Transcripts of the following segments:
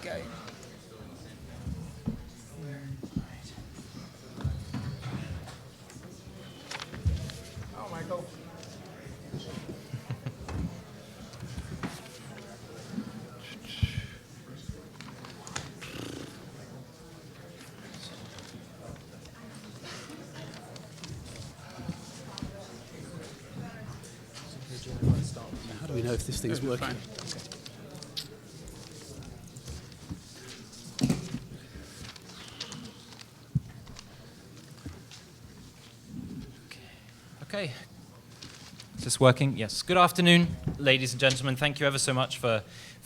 Okay. Oh, Michael. How do we know if this thing's working? Okay. Is this working? Yes. Good afternoon, ladies and gentlemen. Thank you ever so much for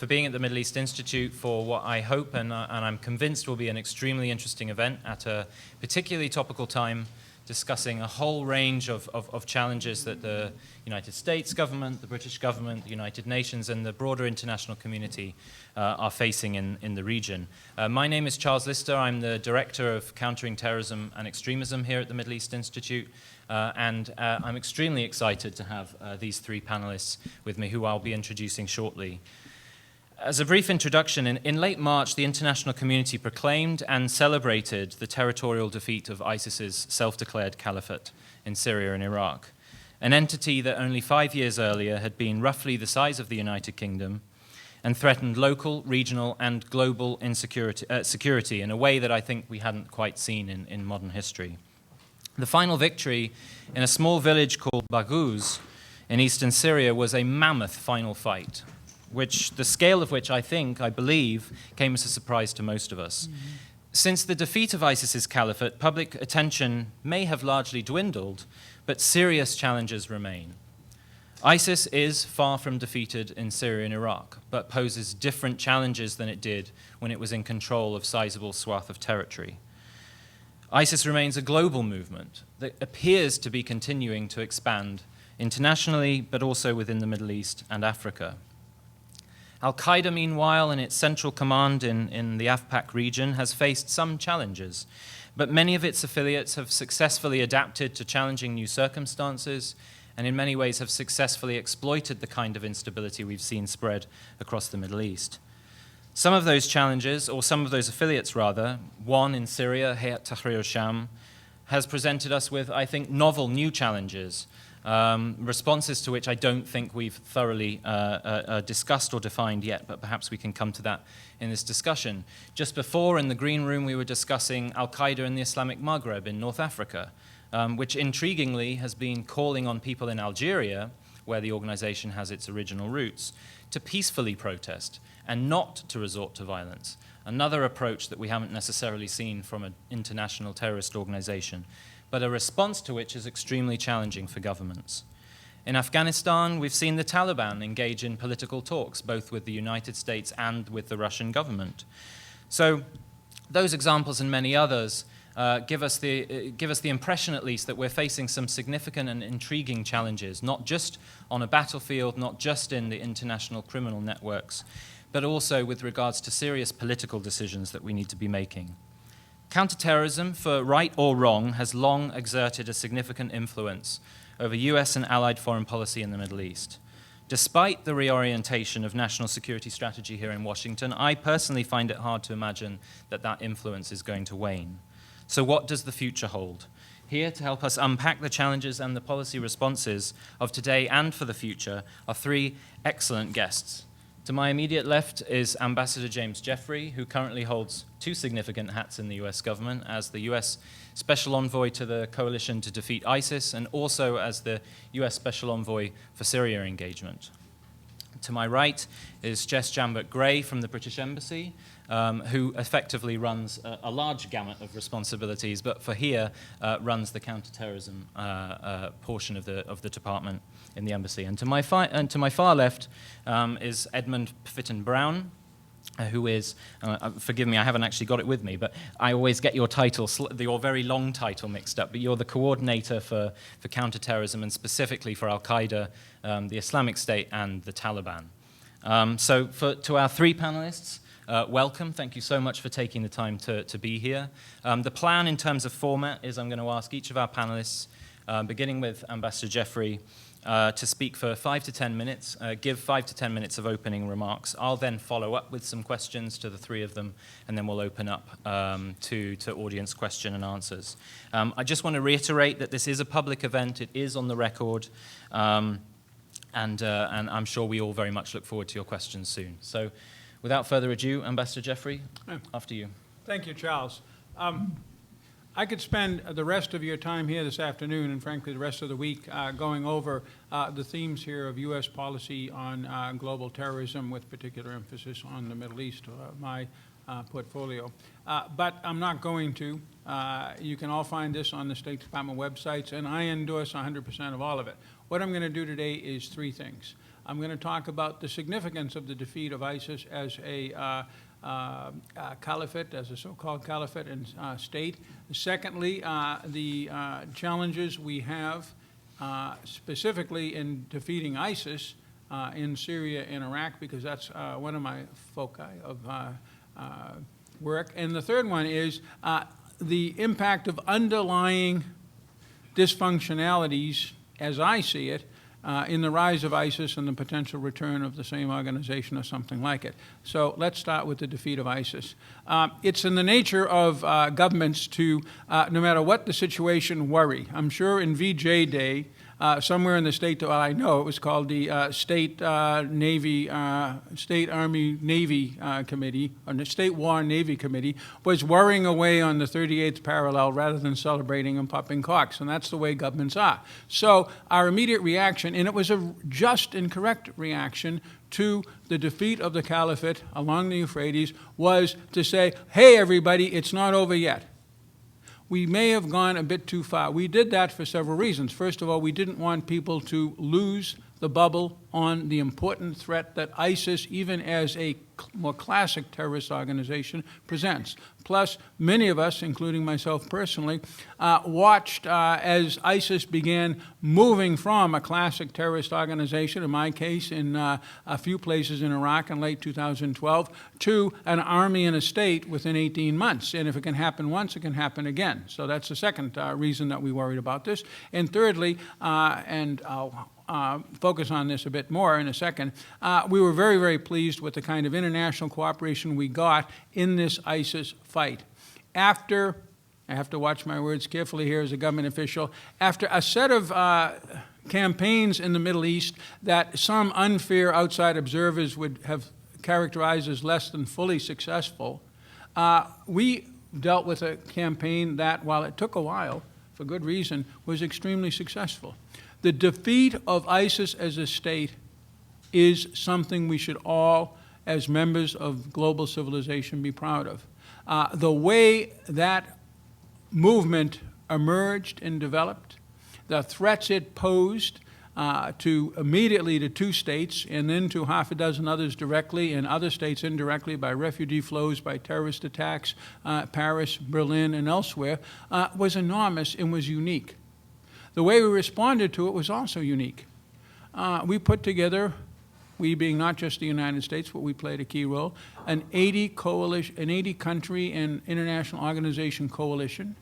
being at the Middle East Institute for what I hope and I'm convinced will be an extremely interesting event at a particularly topical time, discussing a whole range of challenges that the United States government, the British government, the United Nations, and the broader international community are facing in the region. My name is Charles Lister. I'm the Director of Countering Terrorism and Extremism here at the Middle East Institute. And I'm extremely excited to have these three panelists with me, who I'll be introducing shortly. As a brief introduction, in late March, the international community proclaimed and celebrated the territorial defeat of ISIS's self-declared caliphate in Syria and Iraq, an entity that only 5 years earlier had been roughly the size of the United Kingdom and threatened local, regional, and global security in a way that I think we hadn't quite seen in modern history. The final victory in a small village called Baghouz in eastern Syria was a mammoth final fight, the scale of which I believe, came as a surprise to most of us. Mm-hmm. Since the defeat of ISIS's caliphate, public attention may have largely dwindled, but serious challenges remain. ISIS is far from defeated in Syria and Iraq, but poses different challenges than it did when it was in control of sizable swath of territory. ISIS remains a global movement that appears to be continuing to expand internationally, but also within the Middle East and Africa. Al-Qaeda, meanwhile, and its central command in the AfPak region has faced some challenges, but many of its affiliates have successfully adapted to challenging new circumstances and in many ways have successfully exploited the kind of instability we've seen spread across the Middle East. Some of those challenges, or some of those affiliates rather, one in Syria, Hayat Tahrir al-Sham, has presented us with, I think, novel new challenges, responses to which I don't think we've thoroughly discussed or defined yet, but perhaps we can come to that in this discussion. Just before, in the green room, we were discussing Al-Qaeda in the Islamic Maghreb in North Africa, which intriguingly has been calling on people in Algeria, where the organization has its original roots, to peacefully protest and not to resort to violence, another approach that we haven't necessarily seen from an international terrorist organization, but a response to which is extremely challenging for governments. In Afghanistan, we've seen the Taliban engage in political talks, both with the United States and with the Russian government. So those examples and many others give us the impression, at least, that we're facing some significant and intriguing challenges, not just on a battlefield, not just in the international criminal networks, but also with regards to serious political decisions that we need to be making. Counterterrorism, for right or wrong, has long exerted a significant influence over US and allied foreign policy in the Middle East. Despite the reorientation of national security strategy here in Washington, I personally find it hard to imagine that that influence is going to wane. So what does the future hold? Here to help us unpack the challenges and the policy responses of today and for the future are three excellent guests. To my immediate left is Ambassador James Jeffrey, who currently holds two significant hats in the US government as the US Special Envoy to the Coalition to Defeat ISIS and also as the US Special Envoy for Syria engagement. To my right is Jambert-Gray from the British Embassy, who effectively runs a large gamut of responsibilities, but for here runs the counterterrorism portion of the department in the embassy. And to my far left is Edmund Fitton-Brown, who is, forgive me, I haven't actually got it with me, but I always get your title, your very long title mixed up, but you're the coordinator for counterterrorism and specifically for Al-Qaeda, the Islamic State, and the Taliban. So to our three panelists, welcome. Thank you so much for taking the time to be here. The plan in terms of format is I'm going to ask each of our panelists, beginning with Ambassador Jeffrey, to speak for 5 to 10 minutes, give 5 to 10 minutes of opening remarks. I'll then follow up with some questions to the three of them, and then we'll open up to audience question and answers. I just want to reiterate that this is a public event. It is on the record, and I'm sure we all very much look forward to your questions soon. So without further ado, Ambassador Jeffrey, after you. Thank you, Charles. I could spend the rest of your time here this afternoon, and frankly the rest of the week, going over the themes here of U.S. policy on global terrorism, with particular emphasis on the Middle East, my portfolio. But I'm not going to. You can all find this on the State Department websites, and I endorse 100% of all of it. What I'm going to do today is three things. I'm going to talk about the significance of the defeat of ISIS as a caliphate, as a so-called caliphate and state. Secondly, the challenges we have specifically in defeating ISIS in Syria and Iraq, because that's one of my foci of work. And the third one is the impact of underlying dysfunctionalities, as I see it, in the rise of ISIS and the potential return of the same organization or something like it. So let's start with the defeat of ISIS. It's in the nature of governments to, no matter what the situation, worry. I'm sure in VJ Day, somewhere in the state, well, I know it was called the State Army Navy Committee, or the State War Navy Committee, was worrying away on the 38th parallel rather than celebrating and popping corks, and that's the way governments are. So our immediate reaction, and it was a just and correct reaction to the defeat of the caliphate along the Euphrates, was to say, hey, everybody, it's not over yet. We may have gone a bit too far. We did that for several reasons. First of all, we didn't want people to lose the bubble on the important threat that ISIS, even as a more classic terrorist organization, presents. Plus, many of us, including myself personally, watched as ISIS began moving from a classic terrorist organization, in my case, in a few places in Iraq in late 2012, to an army and a state within 18 months. And if it can happen once, it can happen again. So that's the second reason that we worried about this. And thirdly, and I'll focus on this a bit more in a second, we were very, very pleased with the kind of international cooperation we got in this ISIS fight. After, I have to watch my words carefully here as a government official, after a set of campaigns in the Middle East that some unfair outside observers would have characterized as less than fully successful, we dealt with a campaign that, while it took a while, for good reason, was extremely successful. The defeat of ISIS as a state is something we should all, as members of global civilization, be proud of. The way that movement emerged and developed, the threats it posed immediately to two states and then to half a dozen others directly and other states indirectly by refugee flows, by terrorist attacks, Paris, Berlin, and elsewhere, was enormous and was unique. The way we responded to it was also unique. We put together, we being not just the United States, but we played a key role, an 80 country and international organization coalition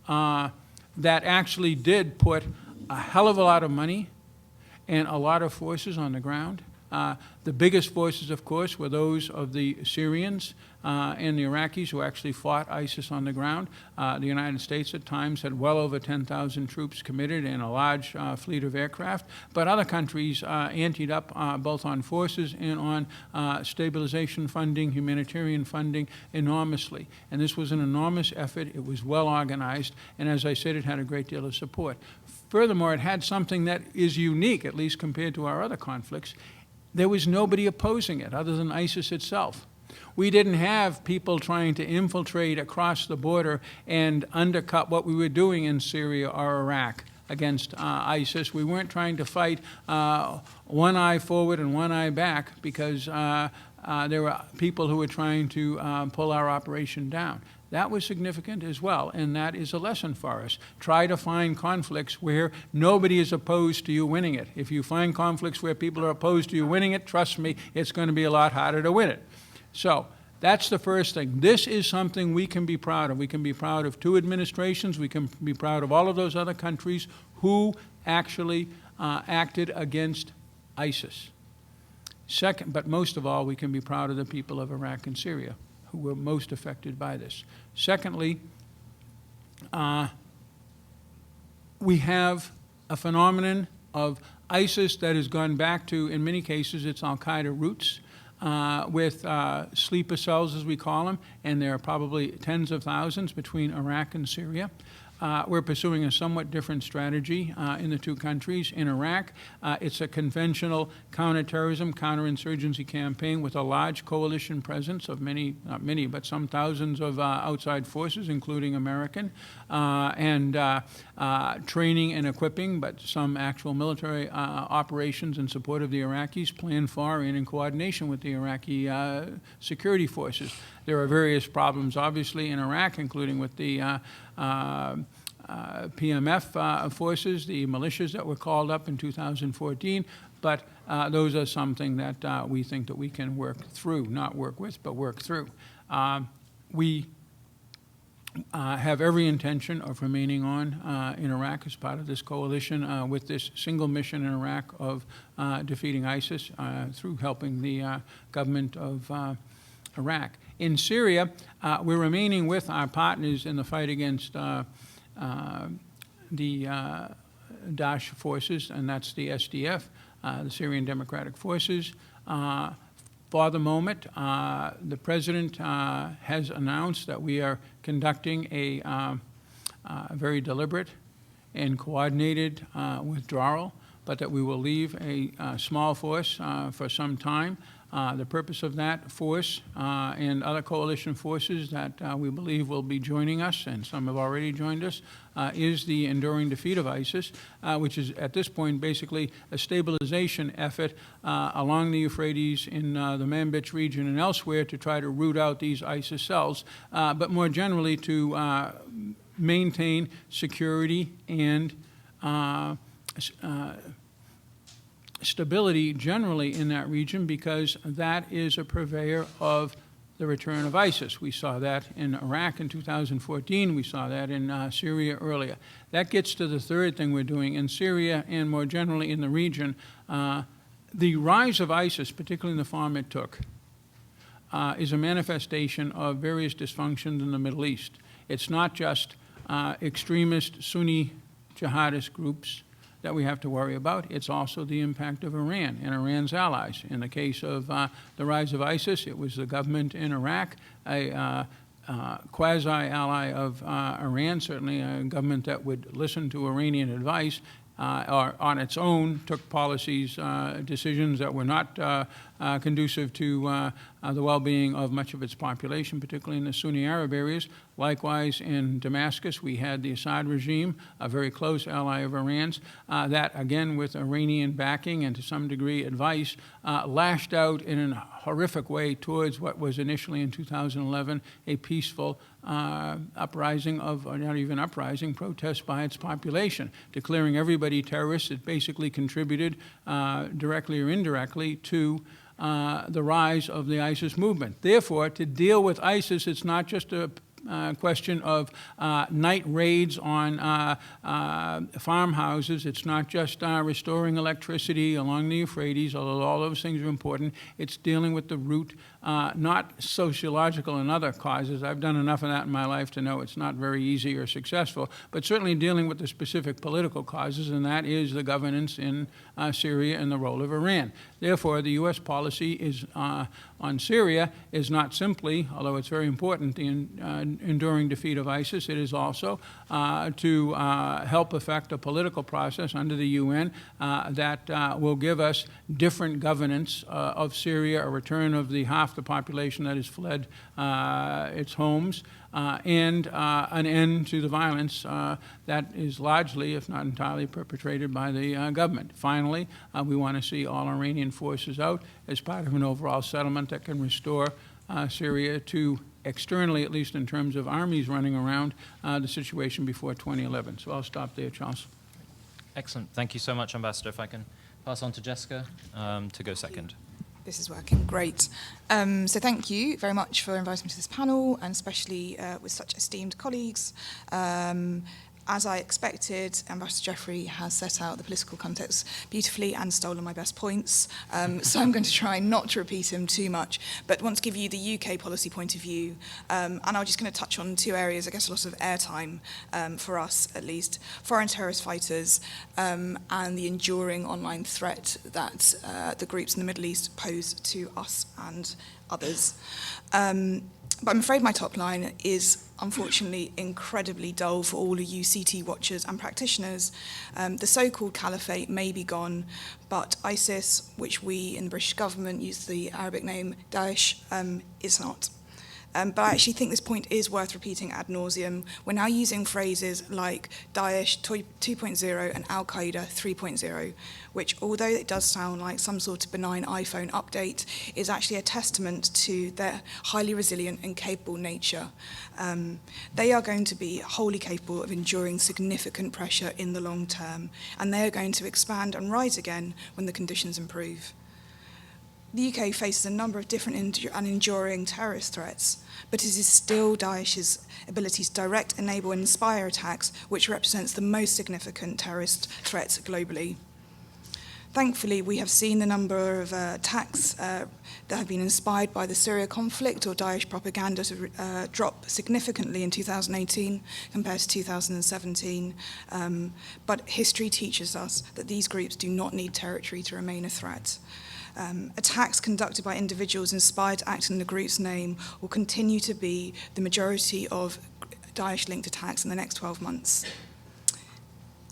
that actually did put a hell of a lot of money and a lot of forces on the ground. The biggest forces, of course, were those of the Syrians and the Iraqis who actually fought ISIS on the ground. The United States at times had well over 10,000 troops committed and a large fleet of aircraft, but other countries anteed up both on forces and on stabilization funding, humanitarian funding enormously. And this was an enormous effort. It was well organized, and as I said, it had a great deal of support. Furthermore, it had something that is unique, at least compared to our other conflicts. There was nobody opposing it other than ISIS itself. We didn't have people trying to infiltrate across the border and undercut what we were doing in Syria or Iraq against ISIS. We weren't trying to fight one eye forward and one eye back because there were people who were trying to pull our operation down. That was significant as well, and that is a lesson for us. Try to find conflicts where nobody is opposed to you winning it. If you find conflicts where people are opposed to you winning it, trust me, it's going to be a lot harder to win it. So that's the first thing. This is something we can be proud of. We can be proud of two administrations. We can be proud of all of those other countries who actually acted against ISIS. Second, but most of all, we can be proud of the people of Iraq and Syria, who were most affected by this. Secondly, we have a phenomenon of ISIS that has gone back to, in many cases, its Al-Qaeda roots, with sleeper cells, as we call them, and there are probably tens of thousands between Iraq and Syria. We're pursuing a somewhat different strategy in the two countries. In Iraq, it's a conventional counterterrorism, counterinsurgency campaign with a large coalition presence of many, not many, but some thousands of outside forces, including American, and training and equipping, but some actual military operations in support of the Iraqis planned for and in coordination with the Iraqi security forces. There are various problems, obviously, in Iraq, including with the PMF forces, the militias that were called up in 2014, but those are something that we think that we can work through, not work with, but work through. We have every intention of remaining on in Iraq as part of this coalition with this single mission in Iraq of defeating ISIS through helping the government of Iraq. In Syria, we're remaining with our partners in the fight against the Daesh forces, and that's the SDF, the Syrian Democratic Forces. For the moment, the President has announced that we are conducting a very deliberate and coordinated withdrawal, but that we will leave a small force for some time. The purpose of that force and other coalition forces that we believe will be joining us, and some have already joined us, is the enduring defeat of ISIS, which is at this point basically a stabilization effort along the Euphrates in the Manbij region and elsewhere to try to root out these ISIS cells, but more generally to maintain security and stability generally in that region, because that is a purveyor of the return of ISIS. We saw that in Iraq in 2014. We saw that in Syria earlier. That gets to the third thing we're doing in Syria and more generally in the region. The rise of ISIS, particularly in the form it took, is a manifestation of various dysfunctions in the Middle East. It's not just extremist Sunni jihadist groups that we have to worry about. It's also the impact of Iran and Iran's allies. In the case of the rise of ISIS, it was the government in Iraq, a quasi-ally of Iran, certainly a government that would listen to Iranian advice, or on its own took policies, decisions that were not conducive to the well-being of much of its population, particularly in the Sunni Arab areas. Likewise, in Damascus, we had the Assad regime, a very close ally of Iran's, that, again, with Iranian backing and to some degree advice, lashed out in a horrific way towards what was initially in 2011 a peaceful uprising of, or not even uprising, protest by its population, declaring everybody terrorists. It basically contributed directly or indirectly to the rise of the ISIS movement. Therefore, to deal with ISIS, it's not just a question of night raids on farmhouses. It's not just restoring electricity along the Euphrates, although all those things are important. It's dealing with the root, not sociological and other causes. I've done enough of that in my life to know it's not very easy or successful, but certainly dealing with the specific political causes, and that is the governance in Syria and the role of Iran. Therefore, the U.S. policy is on Syria is not simply, although it's very important, the enduring defeat of ISIS. It is also to help effect a political process under the UN that will give us different governance of Syria, a return of the half the population that has fled its homes, and an end to the violence that is largely, if not entirely, perpetrated by the government. Finally, we want to see all Iranian forces out as part of an overall settlement that can restore Syria to, externally at least in terms of armies running around, the situation before 2011. So I'll stop there, Charles. Excellent. Thank you so much, Ambassador. If I can pass on to Jessica to go second. This is working great. So thank you very much for inviting me to this panel, and especially with such esteemed colleagues. As I expected, Ambassador Jeffrey has set out the political context beautifully and stolen my best points, so I'm going to try not to repeat him too much, but want to give you the UK policy point of view, and I'm just going to touch on two areas, I guess a lot of airtime for us at least: foreign terrorist fighters and the enduring online threat that the groups in the Middle East pose to us and others. But I'm afraid my top line is unfortunately incredibly dull for all of you CT watchers and practitioners. The so-called caliphate may be gone, but ISIS, which we in the British government use the Arabic name Daesh, is not. But I actually think this point is worth repeating ad nauseum. We're now using phrases like Daesh 2.0 and Al-Qaeda 3.0, which, although it does sound like some sort of benign iPhone update, is actually a testament to their highly resilient and capable nature. They are going to be wholly capable of enduring significant pressure in the long term, and they are going to expand and rise again when the conditions improve. The UK faces a number of different and enduring terrorist threats, but it is still Daesh's ability to direct, enable and inspire attacks which represents the most significant terrorist threat globally. Thankfully, we have seen the number of attacks that have been inspired by the Syria conflict or Daesh propaganda to drop significantly in 2018 compared to 2017. But history teaches us that these groups do not need territory to remain a threat. Attacks conducted by individuals inspired to act in the group's name will continue to be the majority of Daesh-linked attacks in the next 12 months.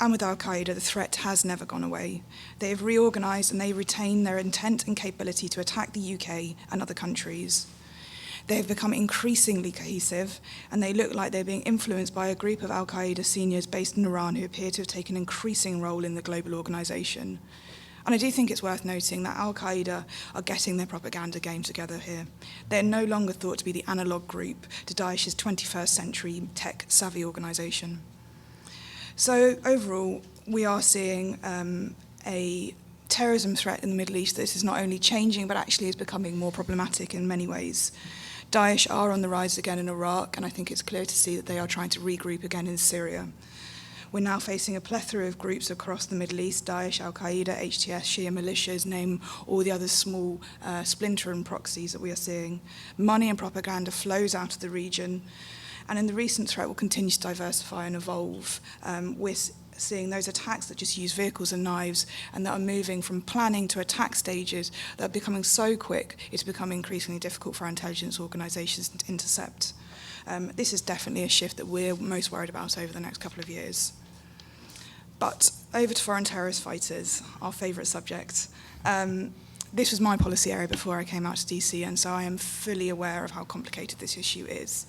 And with Al-Qaeda, the threat has never gone away. They have reorganised and they retain their intent and capability to attack the UK and other countries. They have become increasingly cohesive, and they look like they're being influenced by a group of Al-Qaeda seniors based in Iran who appear to have taken an increasing role in the global organisation. And I do think it's worth noting that Al-Qaeda are getting their propaganda game together here. They're no longer thought to be the analogue group to Daesh's 21st century tech-savvy organisation. So overall, we are seeing a terrorism threat in the Middle East that is not only changing, but actually is becoming more problematic in many ways. Daesh are on the rise again in Iraq, and I think it's clear to see that they are trying to regroup again in Syria. We're now facing a plethora of groups across the Middle East: Daesh, Al-Qaeda, HTS, Shia militias, name all the other small splinter and proxies that we are seeing. Money and propaganda flows out of the region, and in the recent threat will continue to diversify and evolve. We're seeing those attacks that just use vehicles and knives and that are moving from planning to attack stages that are becoming so quick it's becoming increasingly difficult for our intelligence organisations to intercept. This is definitely a shift that we're most worried about over the next couple of years. But over to foreign terrorist fighters, our favourite subject. This was my policy area before I came out to DC, and so I am fully aware of how complicated this issue is.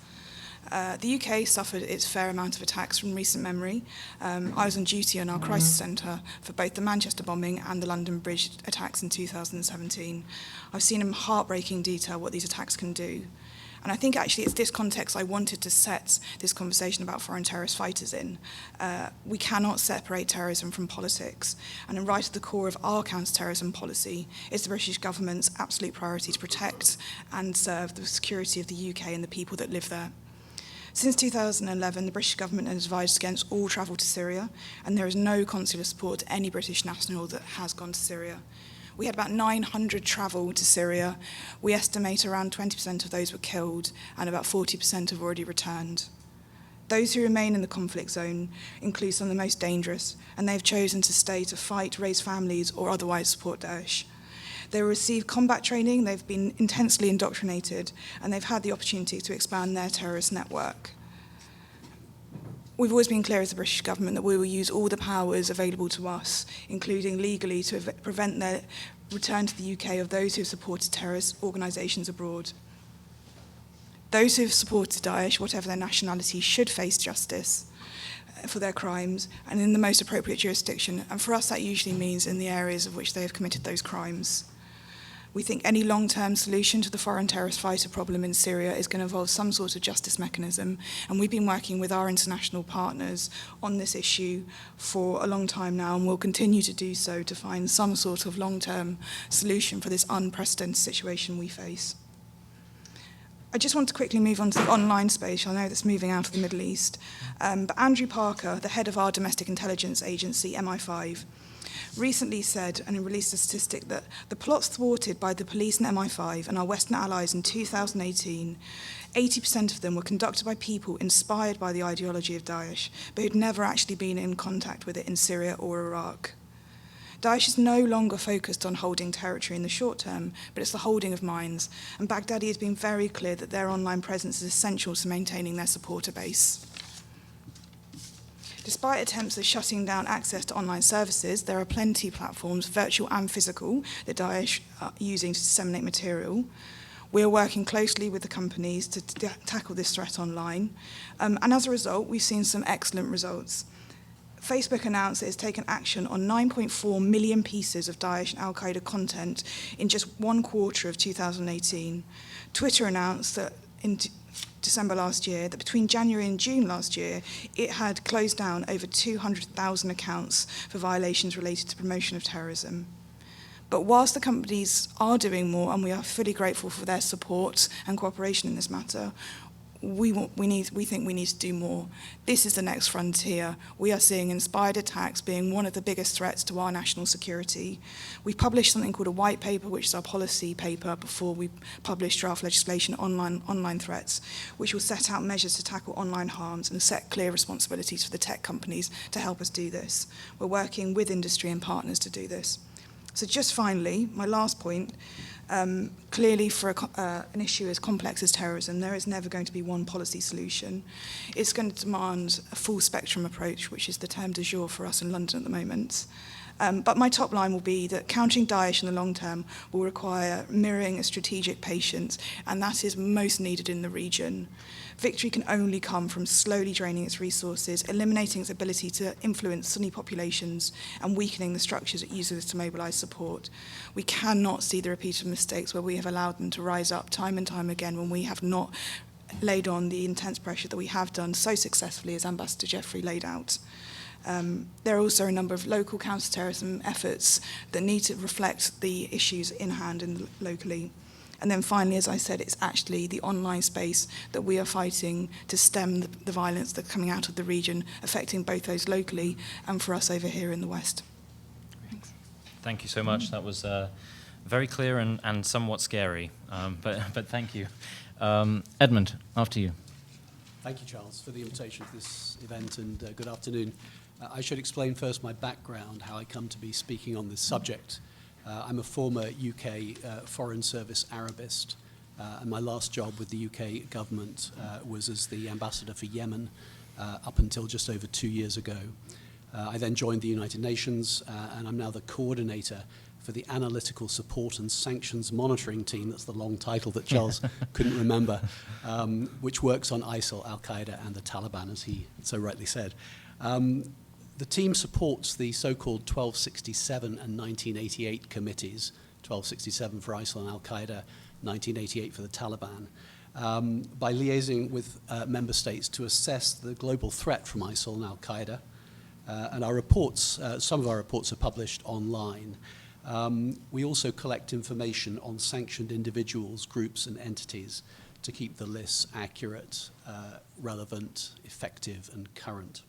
The UK suffered its fair amount of attacks from recent memory. I was on duty on our crisis centre for both the Manchester bombing and the London Bridge attacks in 2017. I've seen in heartbreaking detail what these attacks can do. And I think actually it's this context I wanted to set this conversation about foreign terrorist fighters in. We cannot separate terrorism from politics. And right at the core of our counterterrorism policy is the British government's absolute priority to protect and serve the security of the UK and the people that live there. Since 2011, the British government has advised against all travel to Syria, and there is no consular support to any British national that has gone to Syria. We had about 900 travel to Syria. We estimate around 20% of those were killed, and about 40% have already returned. Those who remain in the conflict zone include some of the most dangerous, and they've chosen to stay to fight, raise families, or otherwise support Daesh. They will receive combat training, they've been intensely indoctrinated, and they've had the opportunity to expand their terrorist network. We've always been clear as the British government that we will use all the powers available to us, including legally, to prevent their return to the UK of those who have supported terrorist organisations abroad. Those who have supported Daesh, whatever their nationality, should face justice for their crimes and in the most appropriate jurisdiction. And for us, that usually means in the areas of which they have committed those crimes. We think any long-term solution to the foreign terrorist fighter problem in Syria is going to involve some sort of justice mechanism, and we've been working with our international partners on this issue for a long time now, and we'll continue to do so to find some sort of long-term solution for this unprecedented situation we face. I just want to quickly move on to the online space. I know that's moving out of the Middle East. But Andrew Parker, the head of our domestic intelligence agency, MI5, recently said and released a statistic that the plots thwarted by the police and MI5 and our Western allies in 2018, 80% of them were conducted by people inspired by the ideology of Daesh, but who'd never actually been in contact with it in Syria or Iraq. Daesh is no longer focused on holding territory in the short term, but it's the holding of minds, and Baghdadi has been very clear that their online presence is essential to maintaining their supporter base. Despite attempts at shutting down access to online services, there are plenty of platforms, virtual and physical, that Daesh are using to disseminate material. We are working closely with the companies to tackle this threat online, and as a result, we've seen some excellent results. Facebook announced it has taken action on 9.4 million pieces of Daesh and Al-Qaeda content in just 1 quarter of 2018. Twitter announced that in December last year, that between January and June last year, it had closed down over 200,000 accounts for violations related to promotion of terrorism. But whilst the companies are doing more, and we are fully grateful for their support and cooperation in this matter, we think we need to do more. This is the next frontier. We are seeing inspired attacks being one of the biggest threats to our national security. We published something called a white paper, which is our policy paper before we publish draft legislation on online threats, which will set out measures to tackle online harms and set clear responsibilities for the tech companies to help us do this. We're working with industry and partners to do this. So just finally, my last point, clearly for an issue as complex as terrorism, there is never going to be one policy solution. It's going to demand a full spectrum approach, which is the term du jour for us in London at the moment. But my top line will be that countering Daesh in the long term will require mirroring a strategic patience, and that is most needed in the region. Victory can only come from slowly draining its resources, eliminating its ability to influence Sunni populations, and weakening the structures it uses to mobilise support. We cannot see the repeat of mistakes where we have allowed them to rise up time and time again when we have not laid on the intense pressure that we have done so successfully, as Ambassador Jeffrey laid out. There are also a number of local counterterrorism efforts that need to reflect the issues in hand locally. And then finally, as I said, it's actually the online space that we are fighting to stem the violence that's coming out of the region, affecting both those locally and for us over here in the West. Thanks. Thank you so much. That was very clear and somewhat scary, but thank you. Edmund, after you. Thank you, Charles, for the invitation to this event, and good afternoon. I should explain first my background, how I come to be speaking on this subject. I'm a former UK Foreign Service Arabist, and my last job with the UK government was as the ambassador for Yemen up until just over 2 years ago. I then joined the United Nations, and I'm now the coordinator for the Analytical Support and Sanctions Monitoring Team, that's the long title that Charles couldn't remember, which works on ISIL, Al-Qaeda, and the Taliban, as he so rightly said. The team supports the so-called 1267 and 1988 committees, 1267 for ISIL and Al-Qaeda, 1988 for the Taliban, by liaising with member states to assess the global threat from ISIL and Al-Qaeda. And our reports, some of our reports are published online. We also collect information on sanctioned individuals, groups, and entities to keep the lists accurate, relevant, effective, and current.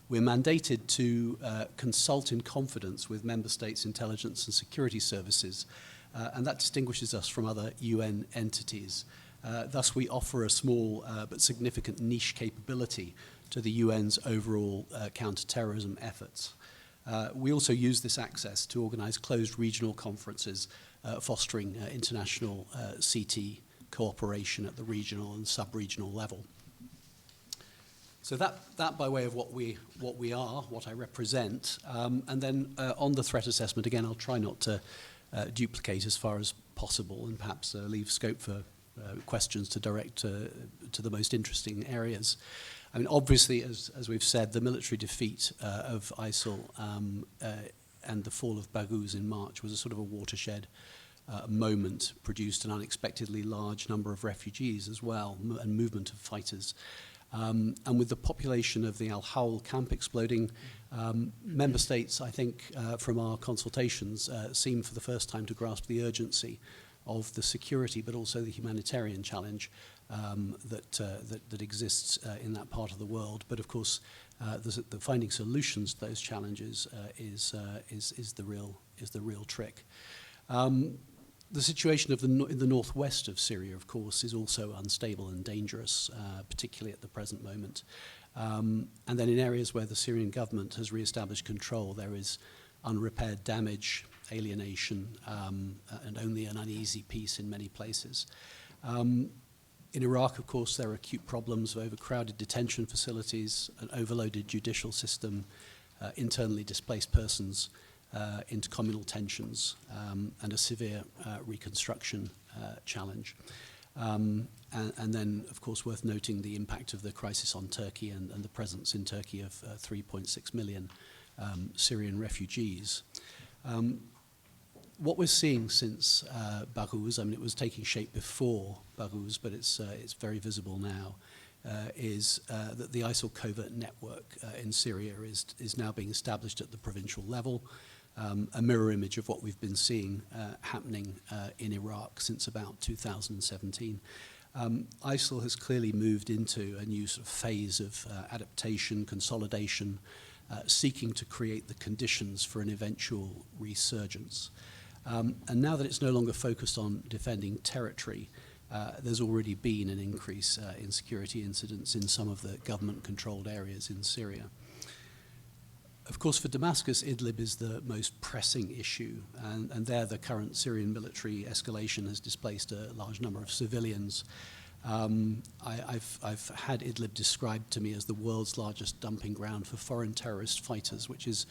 We're mandated to consult in confidence with member states' intelligence and security services, and that distinguishes us from other UN entities. Thus, we offer a small but significant niche capability to the UN's overall counterterrorism efforts. We also use this access to organize closed regional conferences, fostering international CT cooperation at the regional and sub-regional level. So that by way of what we are, what I represent, and then on the threat assessment, again, I'll try not to duplicate as far as possible, and perhaps leave scope for questions to direct to the most interesting areas. I mean, obviously, as we've said, the military defeat of ISIL and the fall of Baghouz in March was a sort of a watershed moment, produced an unexpectedly large number of refugees as well, and movement of fighters. And with the population of the Al-Hawl camp exploding, member states, I think, from our consultations, seem for the first time to grasp the urgency of the security but also the humanitarian challenge that exists in that part of the world. But of course, the finding solutions to those challenges is the real trick. The situation in the northwest of Syria, of course, is also unstable and dangerous, particularly at the present moment. And then in areas where the Syrian government has re-established control, there is unrepaired damage, alienation, and only an uneasy peace in many places. In Iraq, of course, there are acute problems of overcrowded detention facilities, an overloaded judicial system, internally displaced persons, intercommunal tensions, and a severe reconstruction challenge. And then, of course, worth noting the impact of the crisis on Turkey and the presence in Turkey of 3.6 million Syrian refugees. What we're seeing since Baghouz, I mean, it was taking shape before Baghouz, but it's very visible now, is that the ISIL covert network in Syria is now being established at the provincial level, a mirror image of what we've been seeing happening in Iraq since about 2017. ISIL has clearly moved into a new sort of phase of adaptation, consolidation, seeking to create the conditions for an eventual resurgence. And now that it's no longer focused on defending territory, there's already been an increase in security incidents in some of the government-controlled areas in Syria. Of course, for Damascus, Idlib is the most pressing issue, and there the current Syrian military escalation has displaced a large number of civilians. I've had Idlib described to me as the world's largest dumping ground for foreign terrorist fighters, which is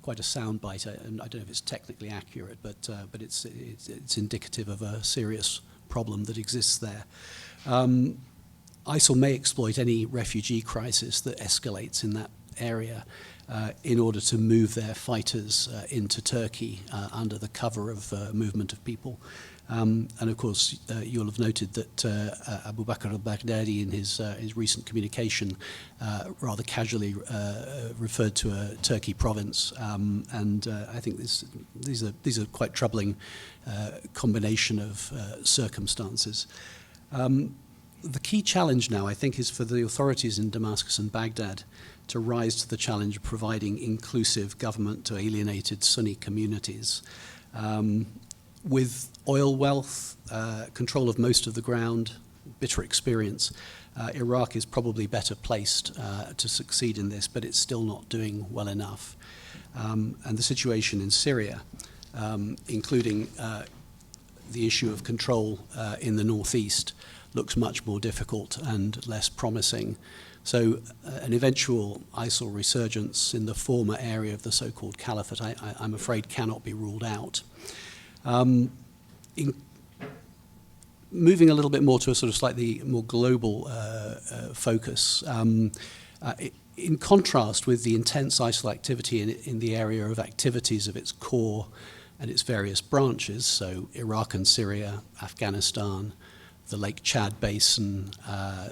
quite a soundbite, and I don't know if it's technically accurate, but it's indicative of a serious problem that exists there. ISIL may exploit any refugee crisis that escalates in that area in order to move their fighters into Turkey under the cover of movement of people. And of course, you'll have noted that Abu Bakr al-Baghdadi in his recent communication rather casually referred to a Turkey province, and I think these are quite troubling combination of circumstances. The key challenge now, I think, is for the authorities in Damascus and Baghdad to rise to the challenge of providing inclusive government to alienated Sunni communities. With oil wealth, control of most of the ground, bitter experience, Iraq is probably better placed to succeed in this, but it's still not doing well enough. And the situation in Syria, including the issue of control in the northeast, looks much more difficult and less promising. So an eventual ISIL resurgence in the former area of the so-called caliphate, I'm afraid, cannot be ruled out. Moving a little bit more to a sort of slightly more global focus, in contrast with the intense ISIL activity in the area of activities of its core and its various branches, so Iraq and Syria, Afghanistan, the Lake Chad Basin,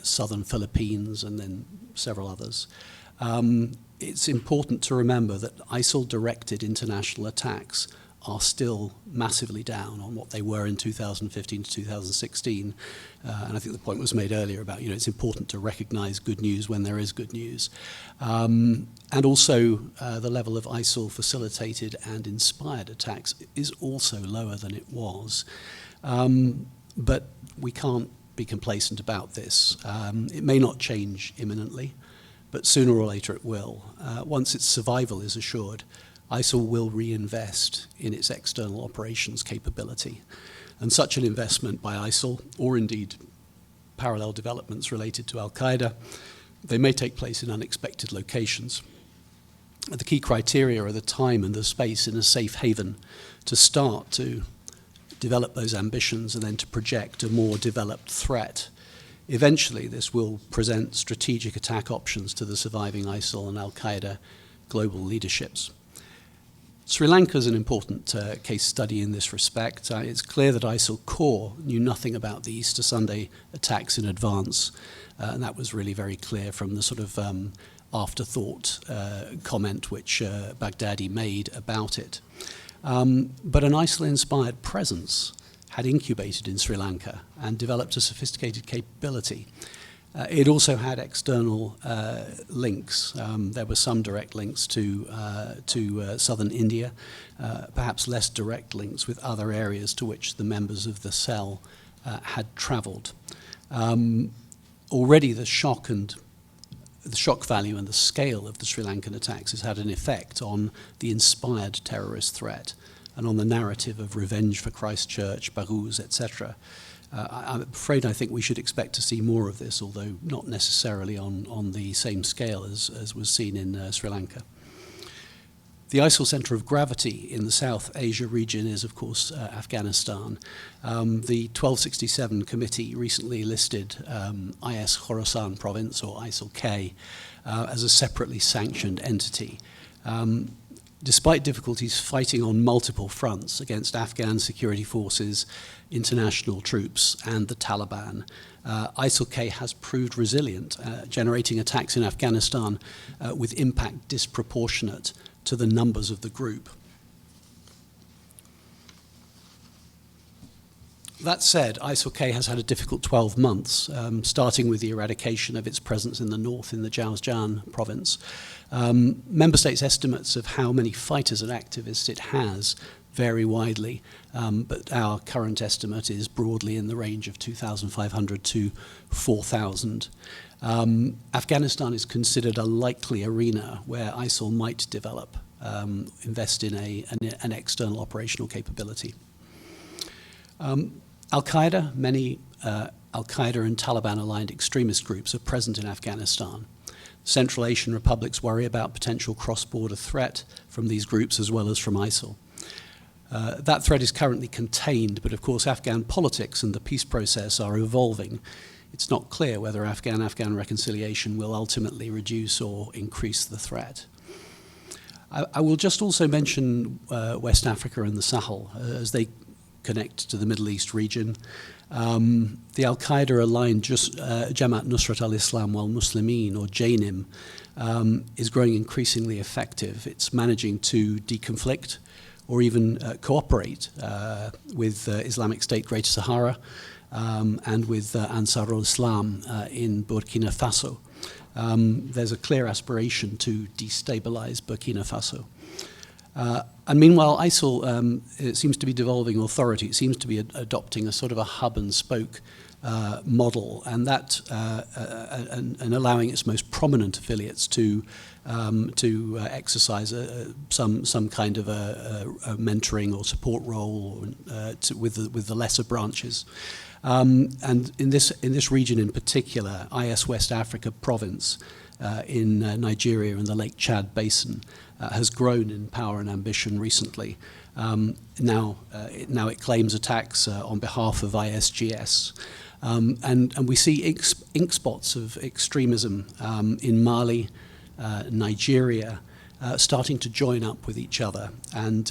southern Philippines, and then several others. It's important to remember that ISIL-directed international attacks are still massively down on what they were in 2015 to 2016. And I think the point was made earlier about, it's important to recognize good news when there is good news. And also the level of ISIL-facilitated and inspired attacks is also lower than it was. But we can't be complacent about this. It may not change imminently, but sooner or later it will. Once its survival is assured, ISIL will reinvest in its external operations capability. And such an investment by ISIL, or indeed parallel developments related to Al-Qaeda, they may take place in unexpected locations. The key criteria are the time and the space in a safe haven to start to develop those ambitions and then to project a more developed threat. Eventually, this will present strategic attack options to the surviving ISIL and Al-Qaeda global leaderships. Sri Lanka is an important case study in this respect. It's clear that ISIL core knew nothing about the Easter Sunday attacks in advance, and that was really very clear from the sort of afterthought comment which Baghdadi made about it. But an ISIL-inspired presence had incubated in Sri Lanka and developed a sophisticated capability. It also had external links. There were some direct links to southern India, perhaps less direct links with other areas to which the members of the cell had travelled. Already the shock value and the scale of the Sri Lankan attacks has had an effect on the inspired terrorist threat and on the narrative of revenge for Christchurch, Baghuz, etc. I'm afraid I think we should expect to see more of this, although not necessarily on the same scale as was seen in Sri Lanka. The ISIL centre of gravity in the South Asia region is, of course, Afghanistan. The 1267 committee recently listed IS Khorasan province, or ISIL-K, as a separately sanctioned entity. Despite difficulties fighting on multiple fronts against Afghan security forces, international troops, and the Taliban, ISIL-K has proved resilient, generating attacks in Afghanistan with impact disproportionate to the numbers of the group. That said, ISIL-K has had a difficult 12 months, starting with the eradication of its presence in the north in the Jowzjan province. Member states' estimates of how many fighters and activists it has vary widely, but our current estimate is broadly in the range of 2,500 to 4,000. Afghanistan is considered a likely arena where ISIL might develop, invest in an external operational capability. Al-Qaeda, many Al-Qaeda and Taliban-aligned extremist groups are present in Afghanistan. Central Asian republics worry about potential cross-border threat from these groups as well as from ISIL. That threat is currently contained, but of course Afghan politics and the peace process are evolving. It's not clear whether Afghan-Afghan reconciliation will ultimately reduce or increase the threat. I will just also mention West Africa and the Sahel as they connect to the Middle East region. The Al-Qaeda-aligned Jamaat Nusrat al-Islam wal-Muslimin, or JNIM, is growing increasingly effective. It's managing to deconflict or even cooperate with Islamic State Greater Sahara and with Ansarul Islam in Burkina Faso. There's a clear aspiration to destabilize Burkina Faso. And meanwhile, ISIL it seems to be devolving authority. It seems to be adopting a sort of a hub and spoke model, and that and allowing its most prominent affiliates to exercise some kind of a mentoring or support role with the lesser branches. And in this region in particular, IS West Africa province in Nigeria and the Lake Chad basin has grown in power and ambition recently. Now it claims attacks on behalf of ISGS. And we see ink spots of extremism in Mali, Nigeria, starting to join up with each other. And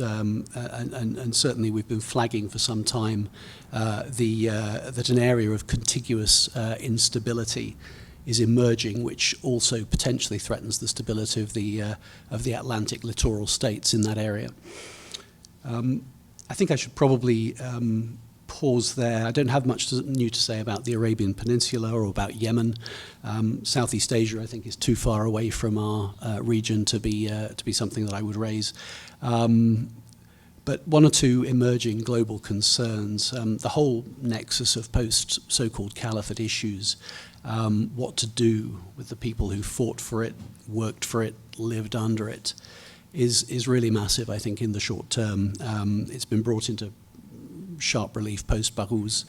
certainly we've been flagging for some time that an area of contiguous instability is emerging, which also potentially threatens the stability of the Atlantic littoral states in that area. I think I should probably pause there. I don't have much new to say about the Arabian Peninsula or about Yemen. Southeast Asia, I think, is too far away from our region to be something that I would raise. But one or two emerging global concerns, the whole nexus of post so-called caliphate issues, what to do with the people who fought for it, worked for it, lived under it, is really massive, I think, in the short term. It's been brought into sharp relief post-Baghuz,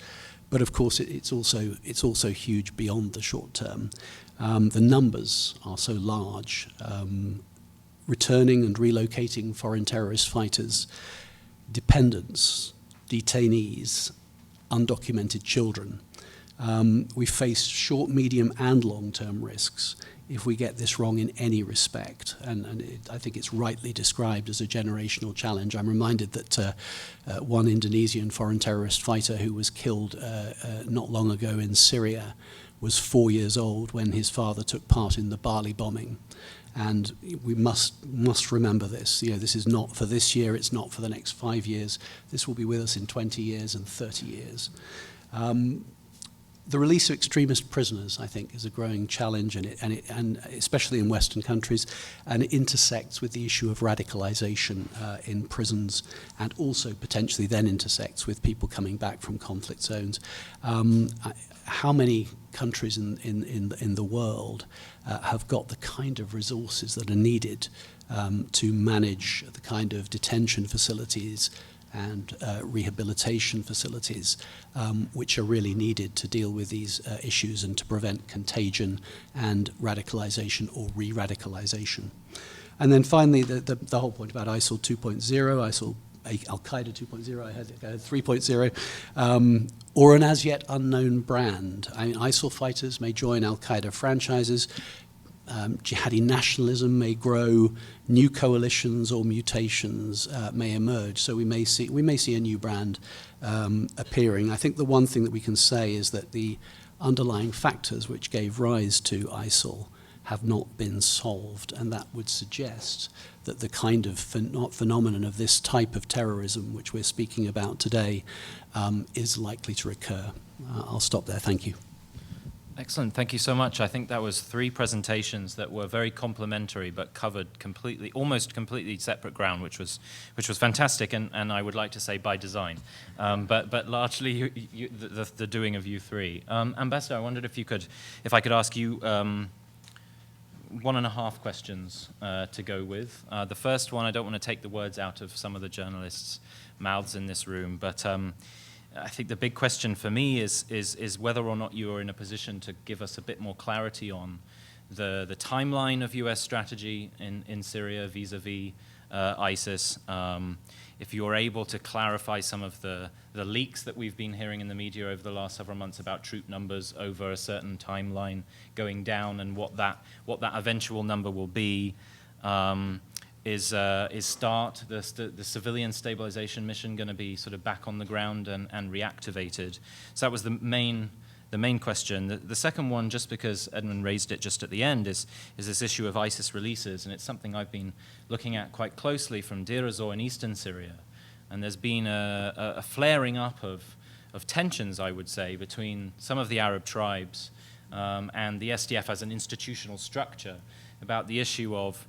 but of course it's also huge beyond the short term. The numbers are so large. Returning and relocating foreign terrorist fighters, dependents, detainees, undocumented children. We face short, medium, and long-term risks if we get this wrong in any respect. And I think it's rightly described as a generational challenge. I'm reminded that one Indonesian foreign terrorist fighter who was killed not long ago in Syria was 4 years old when his father took part in the Bali bombing. And we must remember this. You know, this is not for this year, it's not for the next 5 years. This will be with us in 20 years and 30 years. The release of extremist prisoners, I think, is a growing challenge, and especially in Western countries, and it intersects with the issue of radicalization in prisons, and also potentially then intersects with people coming back from conflict zones. How many countries in the world have got the kind of resources that are needed to manage the kind of detention facilities and rehabilitation facilities which are really needed to deal with these issues and to prevent contagion and radicalization or re-radicalization. And then finally, the whole point about ISIL 2.0, ISIL Al-Qaeda 2.0, I had 3.0, or an as yet unknown brand. I mean, ISIL fighters may join Al-Qaeda franchises, jihadi nationalism may grow, new coalitions or mutations may emerge. So we may see a new brand appearing. I think the one thing that we can say is that the underlying factors which gave rise to ISIL have not been solved, and that would suggest that the kind of phenomenon of this type of terrorism which we're speaking about today is likely to recur. I'll stop there. Thank you. Excellent. Thank you so much. I think that was 3 presentations that were very complementary but covered completely, almost completely separate ground, which was fantastic, and I would like to say by design. But largely the doing of you 3. Ambassador, I wondered if I could ask you 1.5 questions to go with. The first one, I don't want to take the words out of some of the journalists' mouths in this room, but I think the big question for me is whether or not you are in a position to give us a bit more clarity on the timeline of U.S. strategy in Syria vis-a-vis ISIS. If you're able to clarify some of the leaks that we've been hearing in the media over the last several months about troop numbers over a certain timeline going down, and what that eventual number will be. Is START, the civilian stabilization mission, going to be sort of back on the ground and reactivated? So that was the main question. The second one, just because Edmund raised it just at the end, is this issue of ISIS releases, and it's something I've been looking at quite closely from Deir ez-Zor in eastern Syria. And there's been a flaring up of tensions, I would say, between some of the Arab tribes and the SDF as an institutional structure about the issue of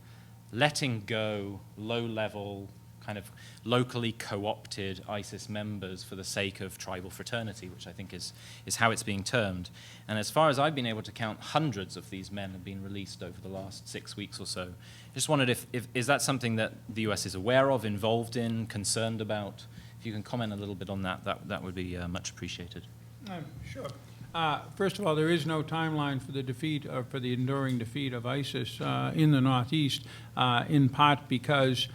letting go low-level, kind of locally co-opted ISIS members for the sake of tribal fraternity, which I think is how it's being termed. And as far as I've been able to count, hundreds of these men have been released over the last 6 weeks or so. I just wondered if is that something that the US is aware of, involved in, concerned about? If you can comment a little bit on that would be much appreciated. Sure. First of all, there is no timeline for the defeat, or for the enduring defeat of ISIS in the Northeast, in part because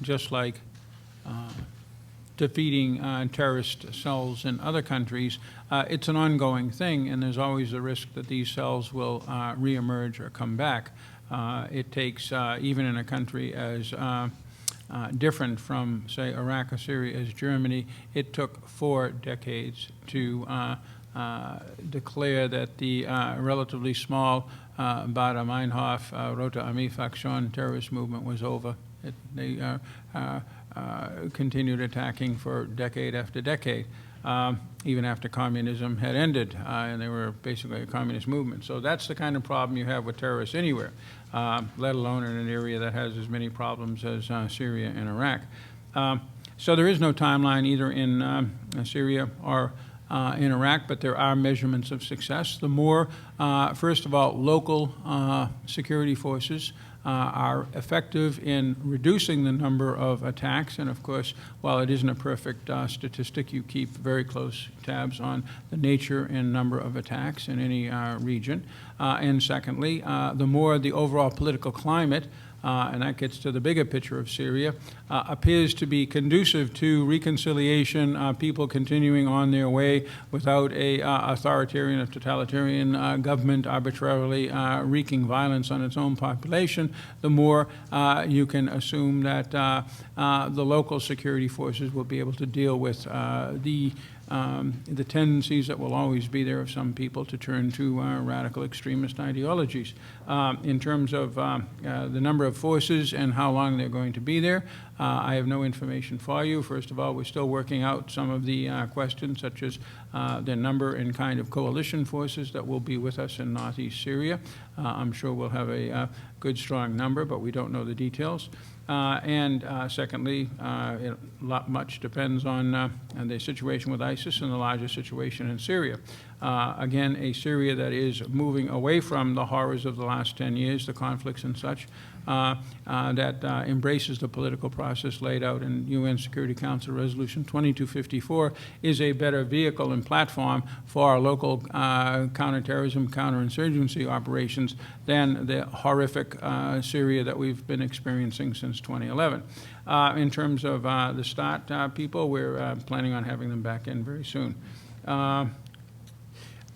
just like defeating terrorist cells in other countries, it's an ongoing thing, and there's always the risk that these cells will reemerge or come back. It takes, even in a country as different from, say, Iraq or Syria as Germany, it took 4 decades to declare that the relatively small Baader Meinhof Rote Armee Fraktion terrorist movement was over. They continued attacking for decade after decade, even after communism had ended, and they were basically a communist movement. So that's the kind of problem you have with terrorists anywhere, let alone in an area that has as many problems as Syria and Iraq. So there is no timeline either in Syria or in Iraq, but there are measurements of success. The more, first of all, local security forces are effective in reducing the number of attacks. And of course, while it isn't a perfect statistic, you keep very close tabs on the nature and number of attacks in any region. And secondly, the more the overall political climate, and that gets to the bigger picture of Syria, appears to be conducive to reconciliation, people continuing on their way without a authoritarian or totalitarian government arbitrarily wreaking violence on its own population, the more you can assume that the local security forces will be able to deal with the the tendencies that will always be there of some people to turn to radical extremist ideologies. In terms of the number of forces and how long they're going to be there, I have no information for you. First of all, we're still working out some of the questions, such as the number and kind of coalition forces that will be with us in northeast Syria. I'm sure we'll have a good, strong number, but we don't know the details. Secondly, much depends on the situation with ISIS and the larger situation in Syria. Again, a Syria that is moving away from the horrors of the last 10 years, the conflicts and such, that embraces the political process laid out in UN Security Council Resolution 2254, is a better vehicle and platform for our local counterterrorism, counterinsurgency operations than the horrific Syria that we've been experiencing since 2011. In terms of the START people, we're planning on having them back in very soon.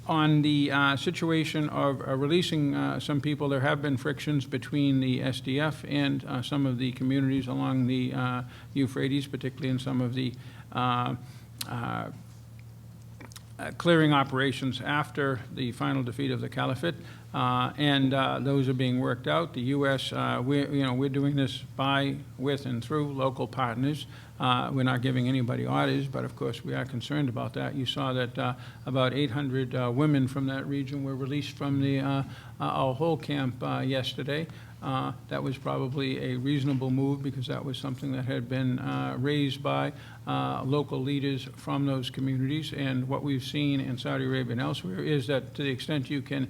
On the situation of releasing some people, there have been frictions between the SDF and some of the communities along the Euphrates, particularly in some of the clearing operations after the final defeat of the Caliphate, those are being worked out. The U.S., we're doing this by, with, and through local partners. We're not giving anybody orders, but of course we are concerned about that. You saw that about 800 women from that region were released from the Al-Hol camp yesterday. That was probably a reasonable move because that was something that had been raised by local leaders from those communities. And what we've seen in Saudi Arabia and elsewhere is that to the extent you can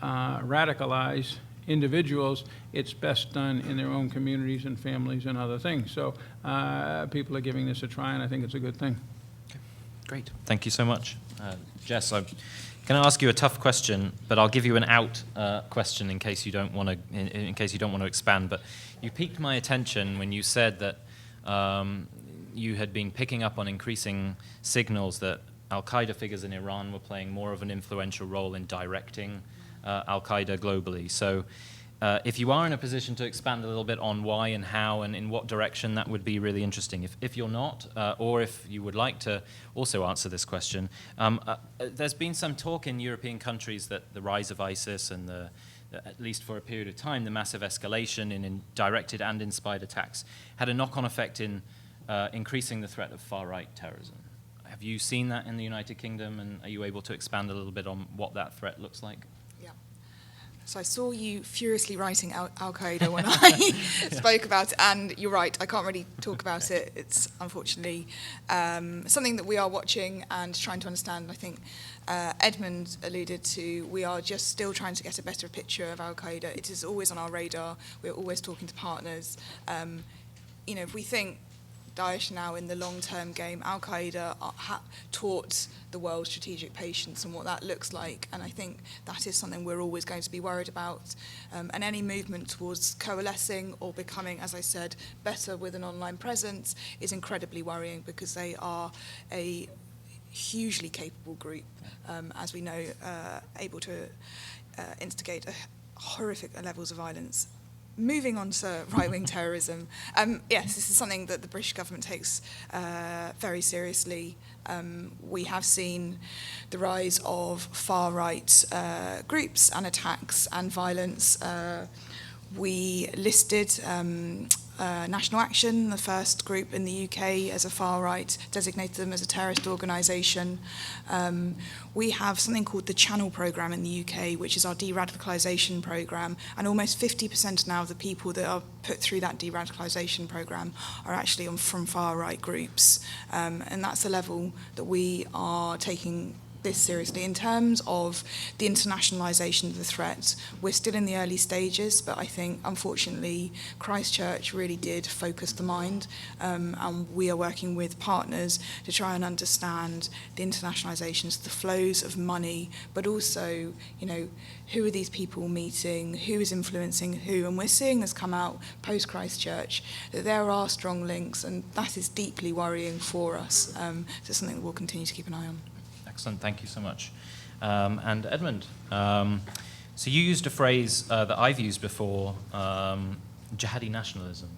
radicalize individuals, it's best done in their own communities and families and other things. So people are giving this a try, and I think it's a good thing. Okay. Great. Thank you so much. Jess, I'm going to ask you a tough question, but I'll give you an out question in case you don't want to expand. But you piqued my attention when you said that you had been picking up on increasing signals that Al-Qaeda figures in Iran were playing more of an influential role in directing Al-Qaeda globally. So if you are in a position to expand a little bit on why and how and in what direction, that would be really interesting. If you're not, or if you would like to also answer this question, there's been some talk in European countries that the rise of ISIS and at least for a period of time, the massive escalation in directed and inspired attacks had a knock-on effect in increasing the threat of far-right terrorism. Have you seen that in the United Kingdom, and are you able to expand a little bit on what that threat looks like? Yeah. So I saw you furiously writing Al-Qaeda when I spoke about it, and you're right, I can't really talk about it. It's unfortunately something that we are watching and trying to understand. I think Edmund alluded to, we are just still trying to get a better picture of Al-Qaeda. It is always on our radar. We're always talking to partners. If we think Daesh now in the long-term game, Al-Qaeda taught the world strategic patience and what that looks like, and I think that is something we're always going to be worried about. And any movement towards coalescing or becoming, as I said, better with an online presence is incredibly worrying because they are a hugely capable group, as we know, able to instigate horrific levels of violence. Moving on to right-wing terrorism, yes, this is something that the British government takes very seriously. We have seen the rise of far-right groups and attacks and violence. We listed National Action, the first group in the UK, as a far-right, designated them as a terrorist organisation. We have something called the Channel Programme in the UK, which is our de-radicalisation programme, and almost 50% now of the people that are put through that de-radicalisation programme are actually from far-right groups. And that's the level that we are taking this seriously. In terms of the internationalisation of the threat, we're still in the early stages, but I think, unfortunately, Christchurch really did focus the mind, and we are working with partners to try and understand the internationalisations, the flows of money, but also, who are these people meeting, who is influencing who, and we're seeing this come out post-Christchurch, that there are strong links, and that is deeply worrying for us. So it's something that we'll continue to keep an eye on. Excellent, thank you so much. And Edmund, so you used a phrase that I've used before, jihadi nationalism.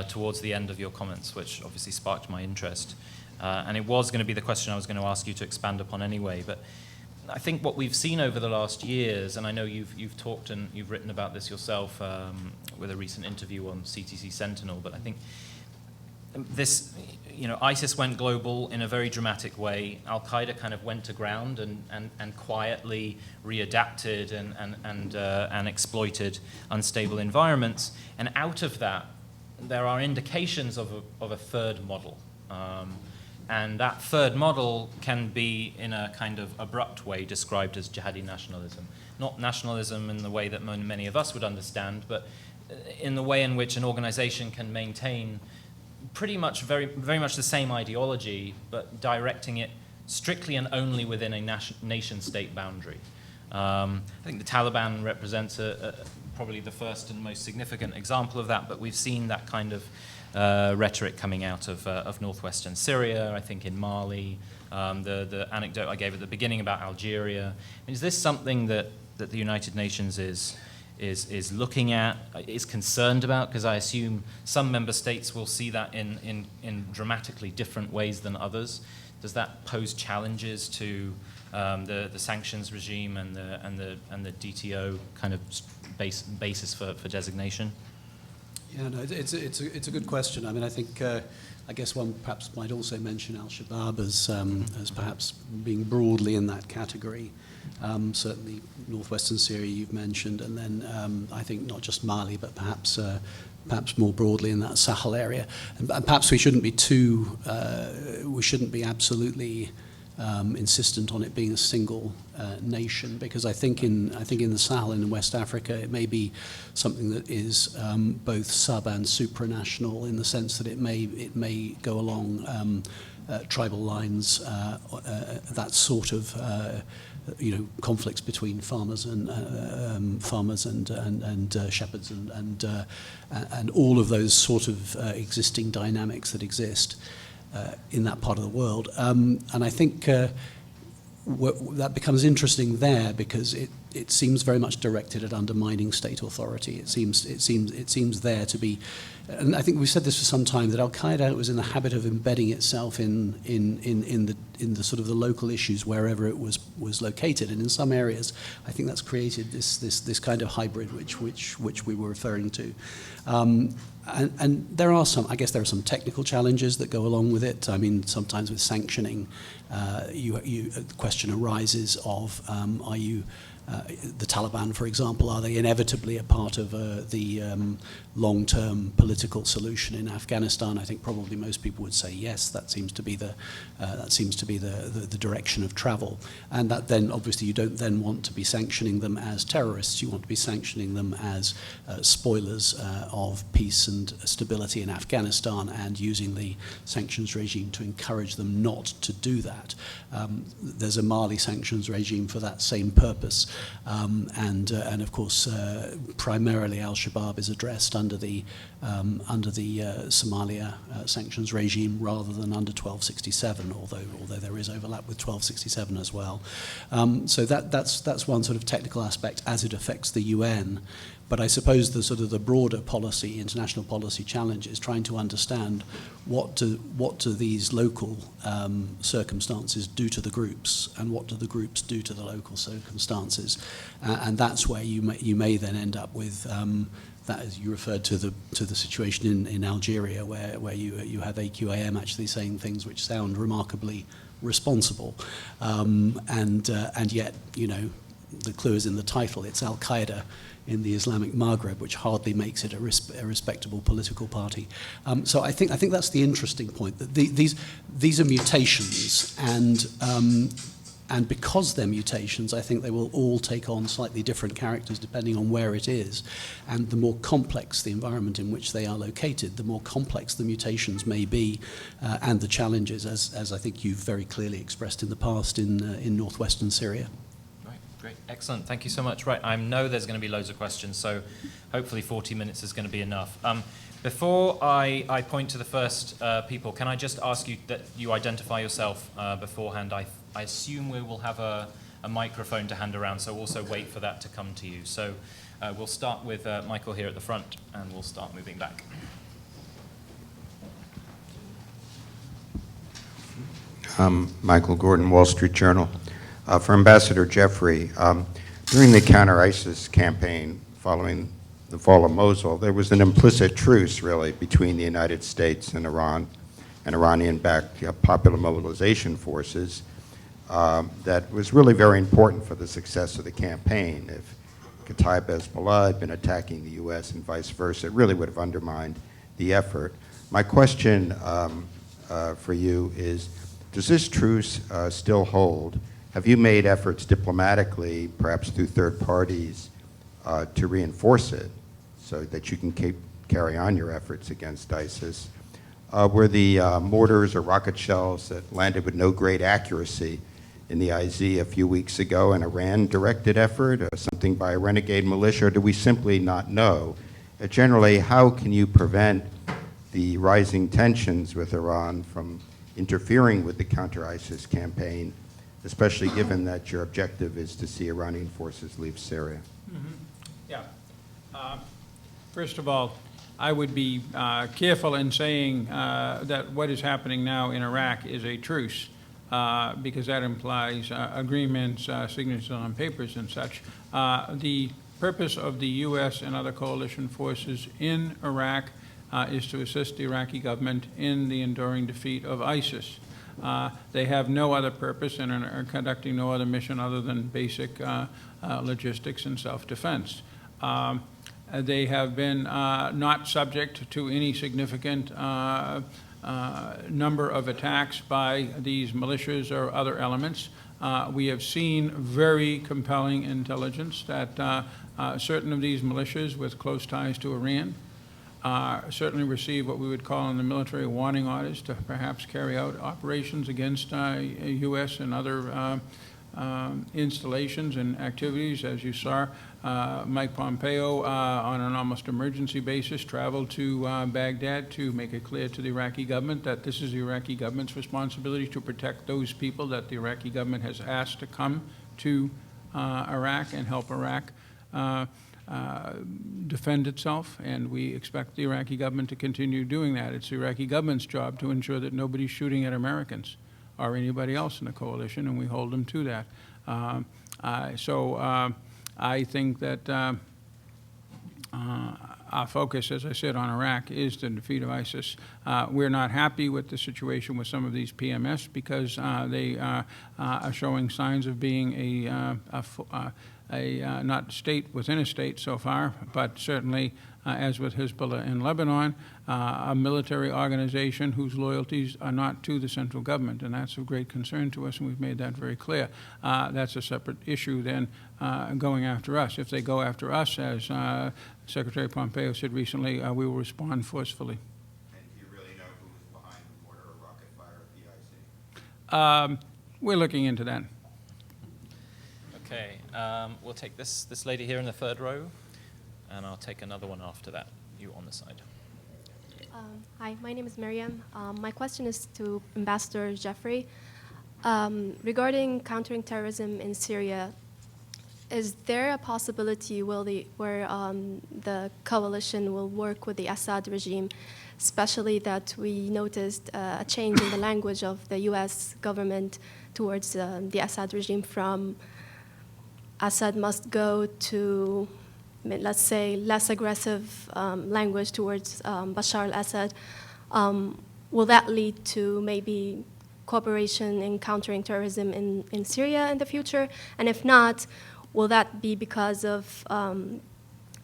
towards the end of your comments, which obviously sparked my interest. And it was going to be the question I was going to ask you to expand upon anyway. But I think what we've seen over the last years, and I know you've talked and you've written about this yourself with a recent interview on CTC Sentinel, but I think this, ISIS went global in a very dramatic way. Al-Qaeda kind of went to ground and quietly readapted and exploited unstable environments. And out of that, there are indications of a third model. And that third model can be, in a kind of abrupt way, described as jihadi nationalism. Not nationalism in the way that many of us would understand, but in the way in which an organization can maintain pretty much very much the same ideology, but directing it strictly and only within a nation-state boundary. I think the Taliban represents probably the first and most significant example of that, but we've seen that kind of rhetoric coming out of northwestern Syria, I think in Mali, the anecdote I gave at the beginning about Algeria. Is this something that the United Nations is looking at, is concerned about? Because I assume some member states will see that in dramatically different ways than others. Does that pose challenges to the sanctions regime and the DTO kind of basis for designation? Yeah, no, it's a good question. I mean, I think I guess one perhaps might also mention Al-Shabaab as perhaps being broadly in that category. Certainly, northwestern Syria you've mentioned, and then I think not just Mali, but perhaps more broadly in that Sahel area. And perhaps we shouldn't be absolutely insistent on it being a single nation, because I think in the Sahel and in West Africa it may be something that is both sub and supranational, in the sense that it may go along tribal lines, that sort of conflicts between farmers and shepherds and all of those sort of existing dynamics that exist in that part of the world, and I think that becomes interesting there, because it seems very much directed at undermining state authority. It seems there to be, and I think we've said this for some time, that Al-Qaeda was in the habit of embedding itself in the sort of the local issues wherever it was located, and in some areas I think that's created this kind of hybrid which we were referring to. And there are some technical challenges that go along with it. I mean, sometimes with sanctioning, the question arises of are you the Taliban, for example, are they inevitably a part of the long-term political solution in Afghanistan? I think probably most people would say yes. That seems to be the direction of travel, and that then obviously you don't then want to be sanctioning them as terrorists. You want to be sanctioning them as spoilers of peace and stability in Afghanistan, and using the sanctions regime to encourage them not to do that. There's a Mali sanctions regime for that same purpose. And of course, primarily Al-Shabaab is addressed under the Somalia sanctions regime rather than under 1267, although there is overlap with 1267 as well. So that's one sort of technical aspect as it affects the UN. But I suppose the broader policy, international policy challenge is trying to understand what do these local circumstances do to the groups, and what do the groups do to the local circumstances, and that's where you may then end up with that, as you referred to the situation in Algeria, where you have AQAM actually saying things which sound remarkably responsible, and yet the clue is in the title. It's Al-Qaeda in the Islamic Maghreb, which hardly makes it a respectable political party. So I think that's the interesting point, that these are mutations, and because they're mutations, I think they will all take on slightly different characters depending on where it is. And the more complex the environment in which they are located, the more complex the mutations may be, and the challenges, as I think you've very clearly expressed in the past in northwestern Syria. Great, excellent. Thank you so much. Right, I know there's going to be loads of questions, so hopefully 40 minutes is going to be enough. Before I point to the first people, can I just ask you that you identify yourself beforehand? I assume we will have a microphone to hand around, so also wait for that to come to you. So we'll start with Michael here at the front, and we'll start moving back. Michael Gordon, Wall Street Journal. For Ambassador Jeffrey, during the counter-ISIS campaign following the fall of Mosul, there was an implicit truce, really, between the United States and Iran and Iranian-backed popular mobilization forces that was really very important for the success of the campaign. If Kataib Hezbollah had been attacking the U.S. and vice versa, it really would have undermined the effort. My question for you is, does this truce still hold? Have you made efforts diplomatically, perhaps through third parties, to reinforce it so that you can carry on your efforts against ISIS? Were the mortars or rocket shells that landed with no great accuracy in the IZ a few weeks ago an Iran-directed effort, or something by a renegade militia, or do we simply not know? Generally, how can you prevent the rising tensions with Iran from interfering with the counter-ISIS campaign, especially given that your objective is to see Iranian forces leave Syria? Yeah. First of all, I would be careful in saying that what is happening now in Iraq is a truce, because that implies agreements, signatures on papers and such. The purpose of the U.S. and other coalition forces in Iraq is to assist the Iraqi government in the enduring defeat of ISIS. They have no other purpose and are conducting no other mission other than basic logistics and self-defense. They have been not subject to any significant number of attacks by these militias or other elements. We have seen very compelling intelligence that certain of these militias with close ties to Iran certainly receive what we would call in the military warning orders to perhaps carry out operations against U.S. and other installations and activities. As you saw, Mike Pompeo, on an almost emergency basis, traveled to Baghdad to make it clear to the Iraqi government that this is the Iraqi government's responsibility to protect those people that the Iraqi government has asked to come to Iraq and help Iraq defend itself, and we expect the Iraqi government to continue doing that. It's the Iraqi government's job to ensure that nobody's shooting at Americans or anybody else in the coalition, and we hold them to that. I think that our focus, as I said, on Iraq is the defeat of ISIS. We're not happy with the situation with some of these PMS because they are showing signs of being not state within a state so far, but certainly, as with Hezbollah in Lebanon, a military organization whose loyalties are not to the central government, and that's of great concern to us, and we've made that very clear. That's a separate issue than going after us. If they go after us, as Secretary Pompeo said recently, we will respond forcefully. And do you really know who was behind the mortar or rocket fire at the IC? We're looking into that. Okay, we'll take this lady here in the third row, and I'll take another one after that, you on the side. Hi, my name is Miriam. My question is to Ambassador Jeffrey. Regarding countering terrorism in Syria, is there a possibility where the coalition will work with the Assad regime, especially that we noticed a change in the language of the U.S. government towards the Assad regime from Assad must go to, let's say, less aggressive language towards Bashar al-Assad? Will that lead to maybe cooperation in countering terrorism in Syria in the future? And if not, will that be because of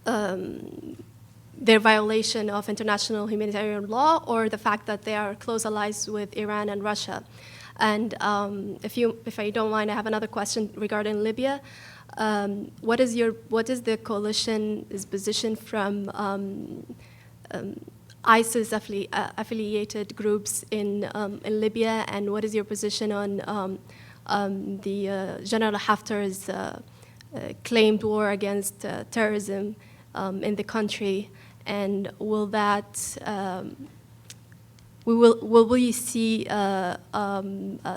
their violation of international humanitarian law or the fact that they are close allies with Iran and Russia? And if I don't mind, I have another question regarding Libya. What is the coalition's position from ISIS affiliated groups in Libya, and what is your position on the General Haftar's claimed war against terrorism in the country, and will we see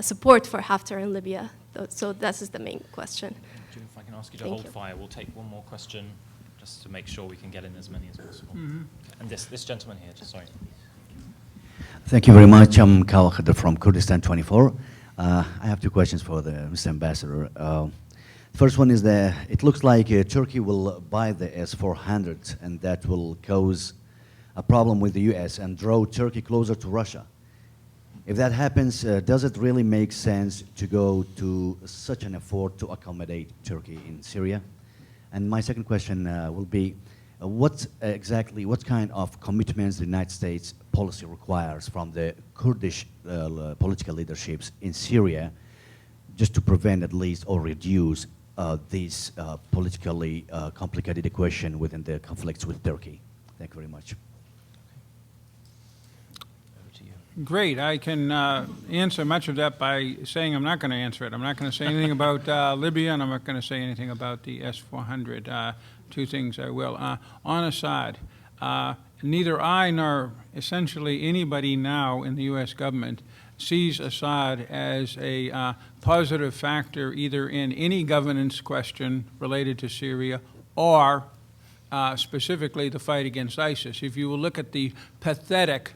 support for Haftar in Libya? So that is the main question. If I can ask you to hold fire, we'll take one more question just to make sure we can get in as many as possible. Mm-hmm. And this gentleman here, sorry. Thank you very much. I'm Kal Khadr from Kurdistan 24. I have two questions for the Mr. Ambassador. First one is that it looks like Turkey will buy the S-400, and that will cause a problem with the U.S. and draw Turkey closer to Russia. If that happens, does it really make sense to go to such an effort to accommodate Turkey in Syria? And my second question will be, what kind of commitments the United States policy requires from the Kurdish political leaderships in Syria, just to prevent at least or reduce this politically complicated equation within the conflicts with Turkey? Thank you very much. Great. I can answer much of that by saying I'm not going to answer it. I'm not going to say anything about Libya, and I'm not going to say anything about the S-400. Two things I will. On Assad, neither I nor essentially anybody now in the U.S. government sees Assad as a positive factor either in any governance question related to Syria or specifically the fight against ISIS. If you will look at the pathetic,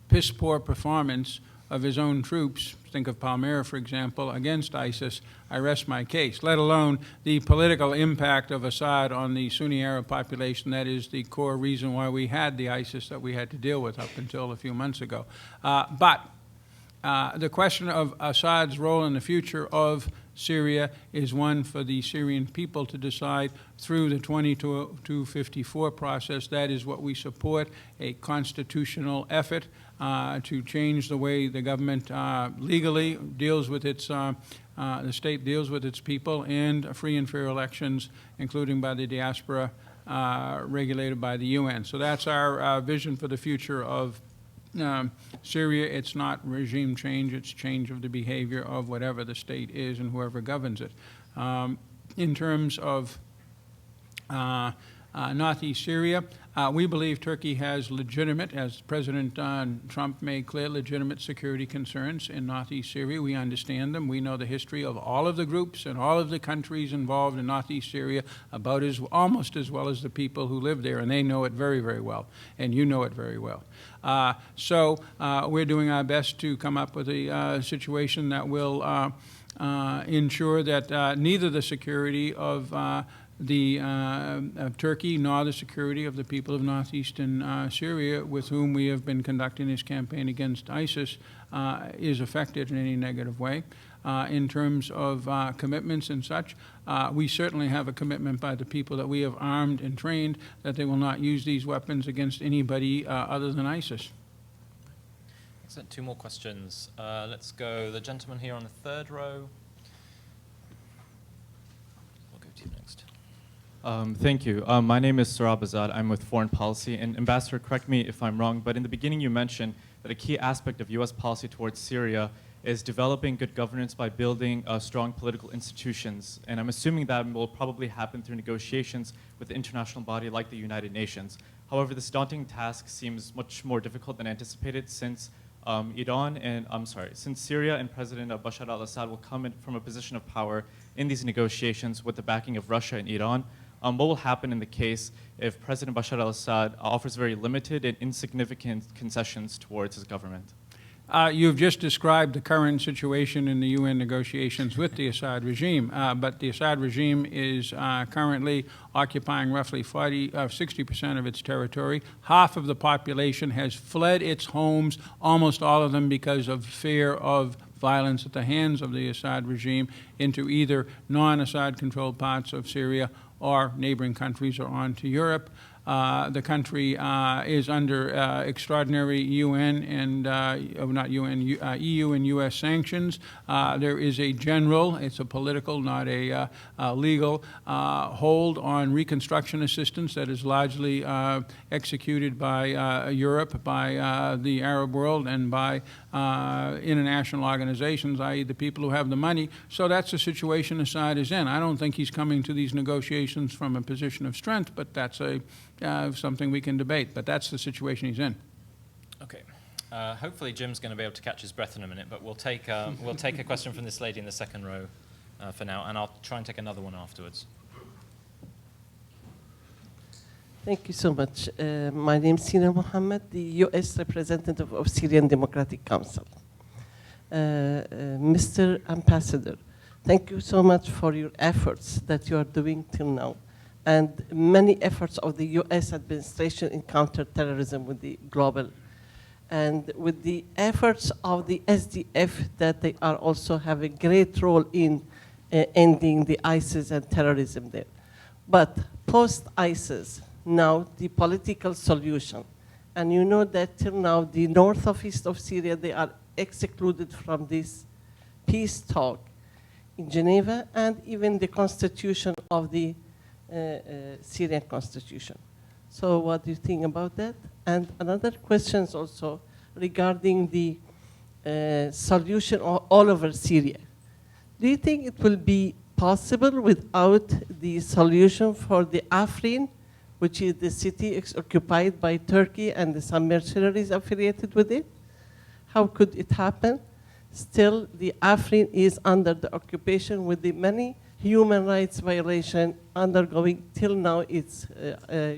piss-poor performance of his own troops, think of Palmyra, for example, against ISIS, I rest my case, let alone the political impact of Assad on the Sunni Arab population. That is the core reason why we had the ISIS that we had to deal with up until a few months ago. But the question of Assad's role in the future of Syria is one for the Syrian people to decide through the 2254 process. That is what we support, a constitutional effort to change the way the government legally deals with its, the state deals with its people, and free and fair elections, including by the diaspora, regulated by the UN. So that's our vision for the future of Syria. It's not regime change, it's change of the behavior of whatever the state is and whoever governs it. In terms of northeast Syria, we believe Turkey has legitimate, as President Trump made clear, legitimate security concerns in northeast Syria. We understand them. We know the history of all of the groups and all of the countries involved in northeast Syria about almost as well as the people who live there, and they know it very, very well, and you know it very well. So we're doing our best to come up with a situation that will ensure that neither the security of Turkey nor the security of the people of northeastern Syria, with whom we have been conducting this campaign against ISIS, is affected in any negative way. In terms of commitments and such, we certainly have a commitment by the people that we have armed and trained that they will not use these weapons against anybody other than ISIS. Excellent. Two more questions. Let's go the gentleman here on the third row. We'll go to you next. Thank you. My name is Sarab Azad. I'm with Foreign Policy. And Ambassador, correct me if I'm wrong, but in the beginning you mentioned that a key aspect of U.S. policy towards Syria is developing good governance by building strong political institutions. And I'm assuming that will probably happen through negotiations with an international body like the United Nations. However, this daunting task seems much more difficult than anticipated since since Syria and President Bashar al-Assad will come in from a position of power in these negotiations with the backing of Russia and Iran. What will happen in the case if President Bashar al-Assad offers very limited and insignificant concessions towards his government? You've just described the current situation in the UN negotiations with the Assad regime, but the Assad regime is currently occupying roughly 60% of its territory. Half of the population has fled its homes, almost all of them because of fear of violence at the hands of the Assad regime, into either non-Assad controlled parts of Syria or neighboring countries or on to Europe. The country is under extraordinary UN and, not UN, EU and US sanctions. There is a general, it's a political, not a legal, hold on reconstruction assistance that is largely executed by Europe, by the Arab world, and by international organizations, i.e. the people who have the money. So that's the situation Assad is in. I don't think he's coming to these negotiations from a position of strength, but that's something we can debate. But that's the situation he's in. Okay. Hopefully Jim's going to be able to catch his breath in a minute, but we'll take a question from this lady in the second row for now, and I'll try and take another one afterwards. Thank you so much. My name is Sina Mohammed, the U.S. representative of Syrian Democratic Council. Mr. Ambassador, thank you so much for your efforts that you are doing till now, and many efforts of the U.S. administration in counterterrorism with the global, and with the efforts of the SDF that they are also have a great role in ending the ISIS and terrorism there. But post-ISIS, now the political solution, and you know that till now the north of east of Syria, they are excluded from this peace talk in Geneva and even the constitution of the Syrian constitution. So what do you think about that? And another question is also regarding the solution all over Syria. Do you think it will be possible without the solution for the Afrin, which is the city occupied by Turkey and some mercenaries affiliated with it? How could it happen? Still, the Afrin is under the occupation with the many human rights violations undergoing till now. It's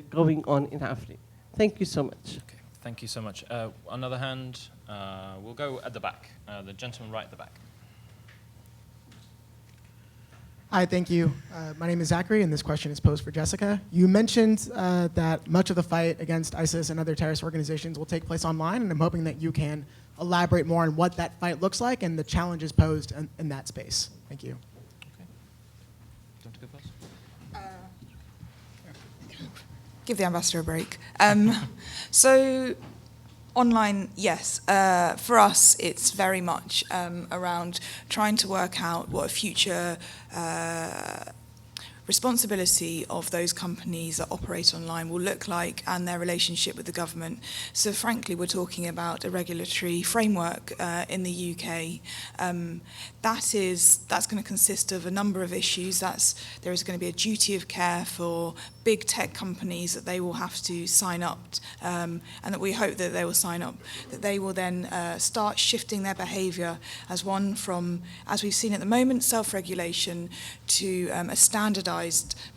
going on in Afrin. Thank you so much. Okay, thank you so much. Another hand, we'll go at the back. The gentleman right at the back. Hi, thank you. My name is Zachary, and this question is posed for Jessica. You mentioned that much of the fight against ISIS and other terrorist organizations will take place online, and I'm hoping that you can elaborate more on what that fight looks like and the challenges posed in that space. Thank you. Okay. Do you want to go first? Give the ambassador a break. So online, yes. For us, it's very much around trying to work out what a future responsibility of those companies that operate online will look like and their relationship with the government. So frankly, we're talking about a regulatory framework in the UK. That's going to consist of a number of issues. There is going to be a duty of care for big tech companies that they will have to sign up, and that we hope that they will sign up, that they will then start shifting their behaviour as one from, as we've seen at the moment, self-regulation to a standardised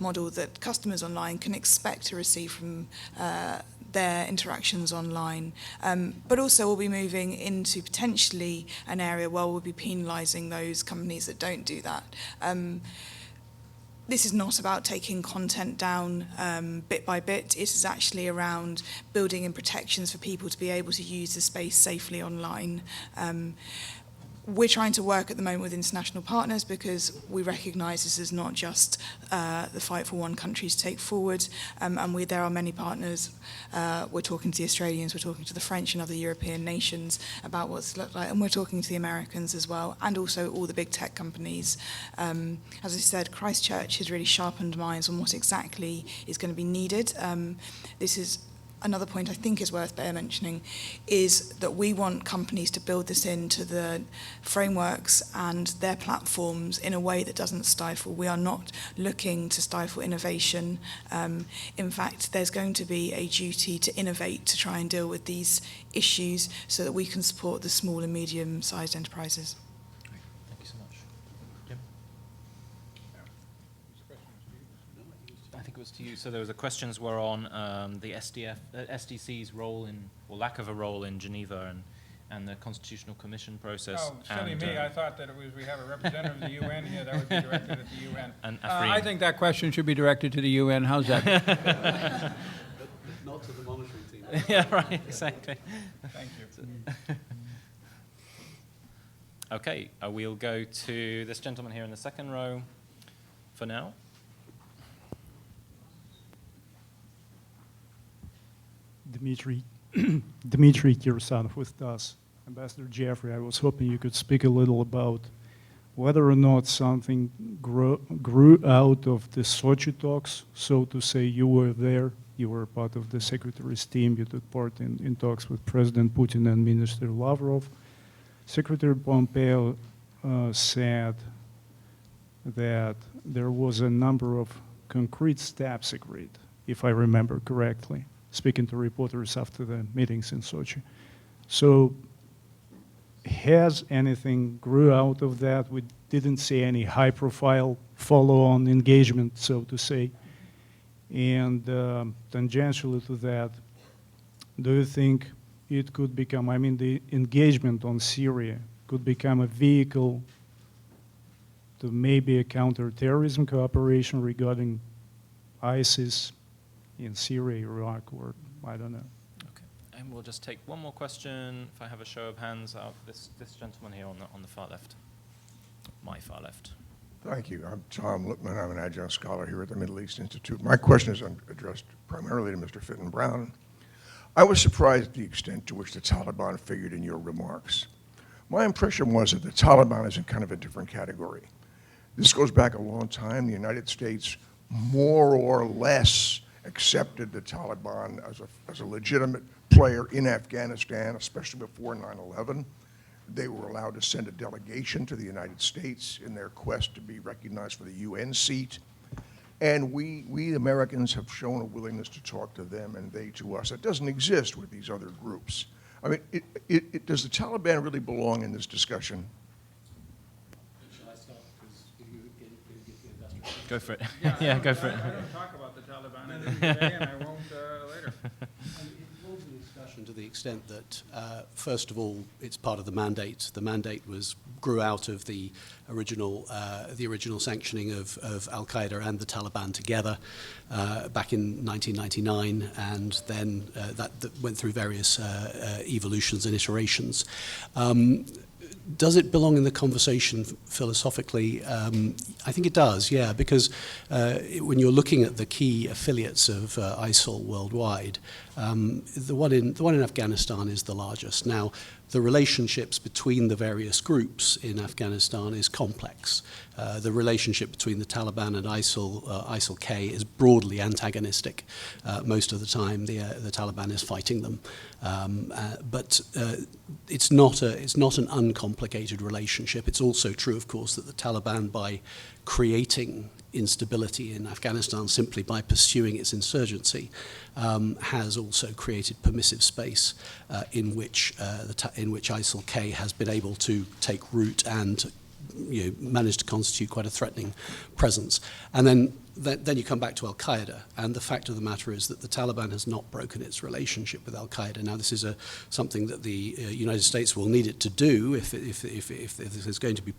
model that customers online can expect to receive from their interactions online. But also we'll be moving into potentially an area where we'll be penalising those companies that don't do that. This is not about taking content down bit by bit. It is actually around building in protections for people to be able to use the space safely online. We're trying to work at the moment with international partners because we recognise this is not just the fight for one country to take forward, and there are many partners. We're talking to the Australians, we're talking to the French and other European nations about what's looked like, and we're talking to the Americans as well, and also all the big tech companies. As I said, Christchurch has really sharpened minds on what exactly is going to be needed. This is another point I think is worth mentioning, is that we want companies to build this into the frameworks and their platforms in a way that doesn't stifle. We are not looking to stifle innovation. In fact, there's going to be a duty to innovate to try and deal with these issues so that we can support the small and medium-sized enterprises. Great. Thank you so much. Jim? I think it was to you. So there was the questions were on the SDC's role in, or lack of a role in Geneva and the Constitutional Commission process. Oh, silly me, I thought that it was, we have a representative of the UN here, that would be directed at the UN. And I think that question should be directed to the UN, how's that? Not to the monitoring team. Yeah, right, exactly. Thank you. Okay, we'll go to this gentleman here in the second row for now. Dmitry Kirsanov with us. Ambassador Jeffrey, I was hoping you could speak a little about whether or not something grew out of the Sochi talks, so to say. You were there, you were part of the secretary's team, you took part in talks with President Putin and Minister Lavrov. Secretary Pompeo said that there was a number of concrete steps agreed, if I remember correctly, speaking to reporters after the meetings in Sochi. So has anything grew out of that? We didn't see any high-profile follow-on engagement, so to say. And tangentially to that, do you think it could become, I mean, the engagement on Syria could become a vehicle to maybe a counterterrorism cooperation regarding ISIS in Syria, Iraq, or I don't know. Okay, and we'll just take one more question. If I have a show of hands out, this gentleman here on the far left, my far left. Thank you. I'm Tom Lippman. I'm an adjunct scholar here at the Middle East Institute. My question is addressed primarily to Mr. Fitton-Brown. I was surprised at the extent to which the Taliban figured in your remarks. My impression was that the Taliban is in kind of a different category. This goes back a long time. The United States more or less accepted the Taliban as a legitimate player in Afghanistan, especially before 9/11. They were allowed to send a delegation to the United States in their quest to be recognized for the UN seat. And we Americans have shown a willingness to talk to them and they to us. It doesn't exist with these other groups. I mean, does the Taliban really belong in this discussion? Shall I start? Go for it. Yeah, go for it. I'm going to talk about the Taliban today, and I won't later. It will be a discussion to the extent that, first of all, it's part of the mandate. The mandate grew out of the original sanctioning of Al-Qaeda and the Taliban together back in 1999, and then that went through various evolutions and iterations. Does it belong in the conversation philosophically? I think it does, yeah, because when you're looking at the key affiliates of ISIL worldwide, the one in Afghanistan is the largest. Now, the relationships between the various groups in Afghanistan is complex. The relationship between the Taliban and ISIL-K is broadly antagonistic. Most of the time, the Taliban is fighting them, but it's not an uncomplicated relationship. It's also true, of course, that the Taliban, by creating instability in Afghanistan simply by pursuing its insurgency, has also created permissive space in which ISIL-K has been able to take root and manage to constitute quite a threatening presence. And then you come back to Al-Qaeda, and the fact of the matter is that the Taliban has not broken its relationship with Al-Qaeda. Now, this is something that the United States will need it to do if there's going to be